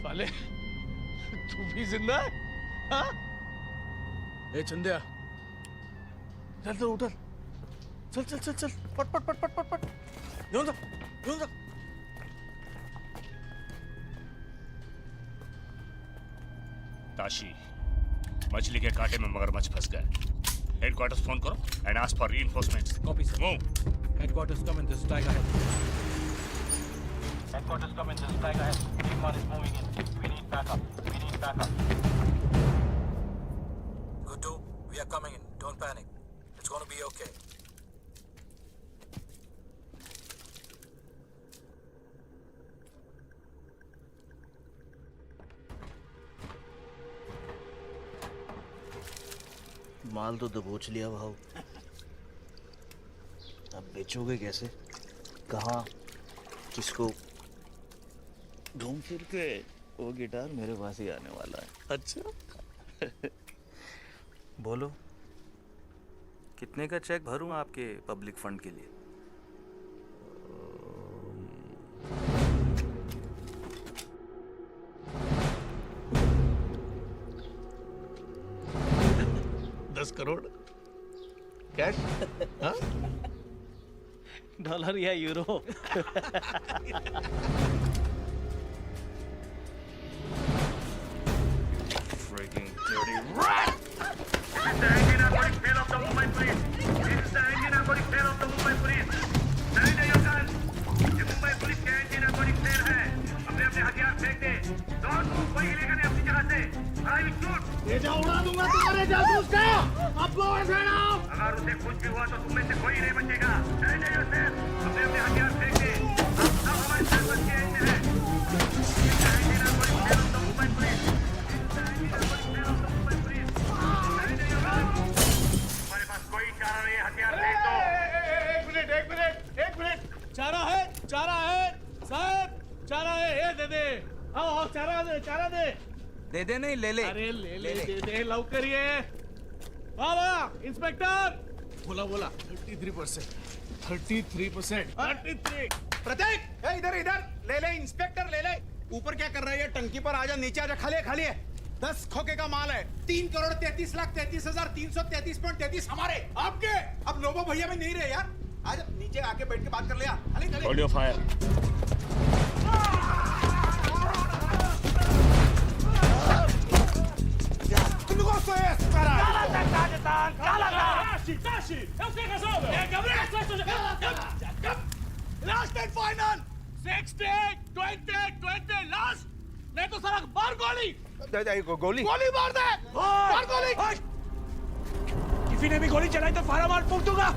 साले तू भी जिंदा है? हाँ? ए चंदिया चल तो उठल चल चल चल चल पट पट पट पट पट पट घेऊन जा ताशी मछली के कांटे में मगरमच्छ फंस गए। हेडक्वार्टर्स फोन करो and ask for reinforcements. Copy sir. Move. Headquarters come in this strike ahead. Headquarters come in, just strike ahead. Team 1 is moving in. We need backup. We need backup. Good 2, we are coming in. Don't panic. It's gonna be okay. माल तो दबोच लिया भाव, अब बेचोगे कैसे? कहाँ? किसको? घूम फिर के वो गिटार मेरे पास ही आने वाला है। अच्छा। बोलो कितने का चेक भरूं आपके पब्लिक फंड के लिए? $10 करोड़ कैश? हाँ? डॉलर या euro? Freaking dirty rat! This is the engine aquatic tail of the Mumbai police. This is the engine aquatic tail of the Mumbai police. Surrender your guns. ये Mumbai police के engine aquatic tail है. अपने अपने हथियार फेंक दे. Don't move, कोई हिलेगा नहीं अपनी जगह से. I will shoot. ये जा उड़ा दूंगा तुम्हारे जासूस का. अब लो ऐसे ना. अगर उसे कुछ भी हुआ तो तुम में से कोई नहीं बचेगा. Surrender yourself. अपने अपने हथियार फेंक दे. आप सब हमारे साथ बच के ऐसे हैं. This is the engine aquatic tail of the Mumbai police. This is the engine aquatic tail of the Mumbai police. Surrender your guns. हमारे पास कोई चारा नहीं है, हथियार फेंक दो. एक मिनट चारा है साहब, चारा है, ये दे दे. आओ चारा दे. दे दे नहीं ले ले. अरे ले दे दे लवकर ये. वाह इंस्पेक्टर. बोला 33%. 33. प्रतीक इधर ले इंस्पेक्टर ले ले. ऊपर क्या कर रहा है? टंकी पर आजा, नीचे आजा. खाली है. 10 खोखे का माल है. 3,33,33,033 हमारे. आपके अब लोबो भैया में नहीं रहे यार. आज नीचे आके बैठ के बात कर लिया. Hold your fire. Last and final. 60, 20, last. नहीं तो साला मार गोली। गोली गोली मार दे, मार गोली। किसी ने भी गोली चलाई तो फारा मार फूंक दूंगा।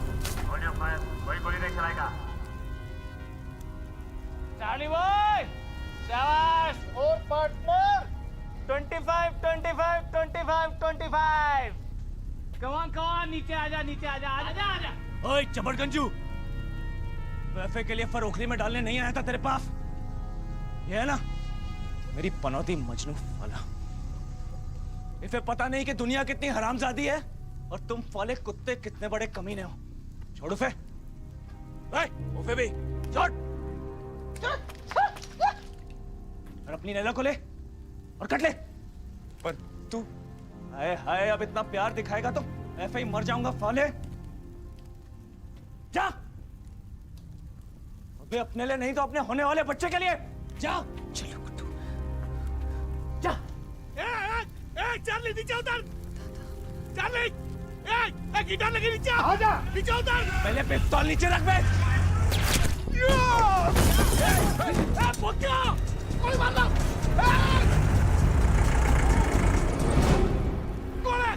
कोई गोली नहीं चलाएगा। चार्ली बॉय, शाबाश। और पार्टनर 25 25 25 25। कम ऑन नीचे आजा, नीचे आजा, आजा आजा। ओए चबड़गंजू, वैफे के लिए फरोखरी में डालने नहीं आया था तेरे पास। ये है ना मेरी पनौती मजनू वाला। इसे पता नहीं कि दुनिया कितनी हरामजादी है और तुम फाले कुत्ते कितने बड़े कमीने हो। छोड़ उसे। उसे भी छोड़। और अपनी नैला को ले और कट ले। पर तू हाय हाय, अब इतना प्यार दिखाएगा तो ऐसे ही मर जाऊंगा फाले। जा। अबे अपने लिए नहीं तो अपने होने वाले बच्चे के लिए जा। चलो कुट्टू जा। चार्ली नीचे उतर। चार्ली गिटार लगे नीचे आ जा। नीचे उतर। पहले पिस्तौल नीचे रख बे। कोई मारना। कौन है?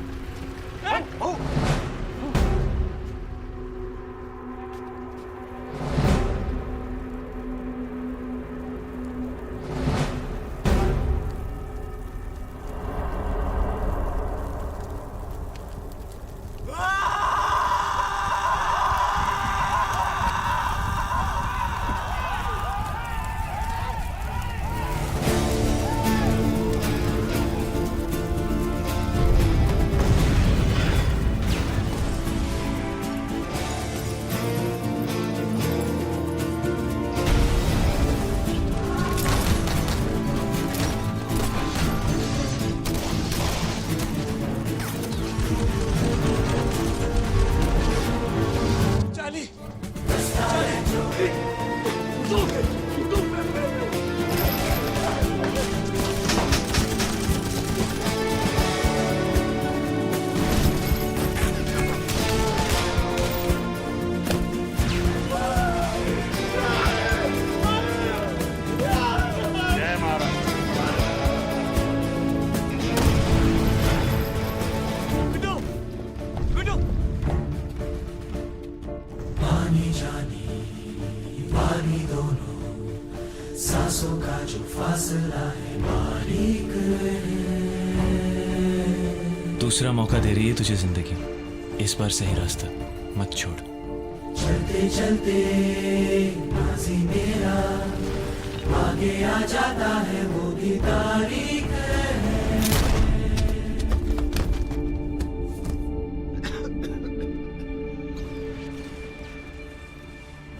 सांसों का जो फासला है बारीक है। दूसरा मौका दे रही है तुझे जिंदगी, इस बार सही रास्ता मत छोड़। चलते चलते माजी मेरा आगे आ जाता है, वो भी तारीख है।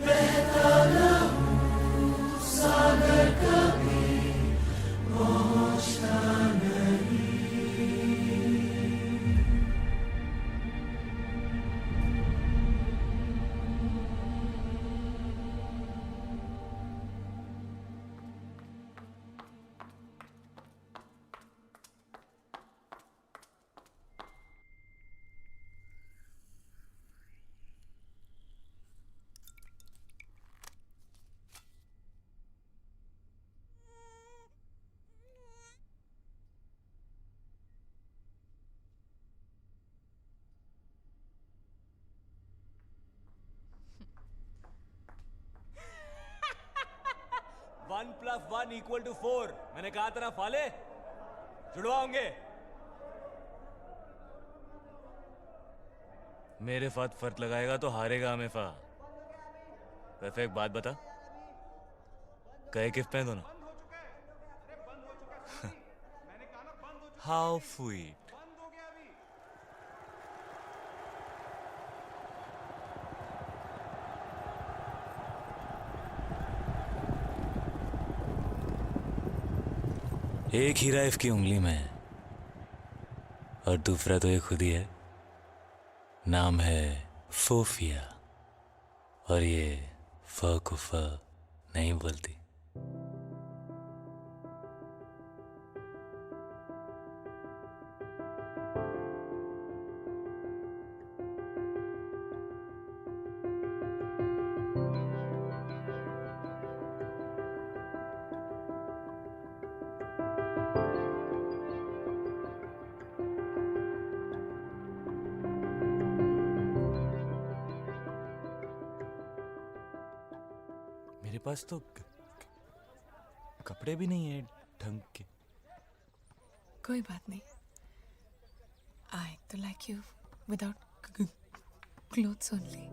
बहता ना हूँ सागर कभी पहुँचता नहीं। One plus one equal to 4। मैंने कहा था ना फाले, जुड़वा होंगे। मेरे साथ फर्क लगाएगा तो हारेगा हमेशा। वैसे एक बात बता, कहे किस पे दोनों? How sweet. एक हीरा इसकी उंगली में है और दूसरा तो ये खुद ही है। नाम है सोफिया और ये फ को फ नहीं बोलती। पास तो कपड़े भी नहीं है ढंग के। कोई बात नहीं, आई तो like you without clothes only.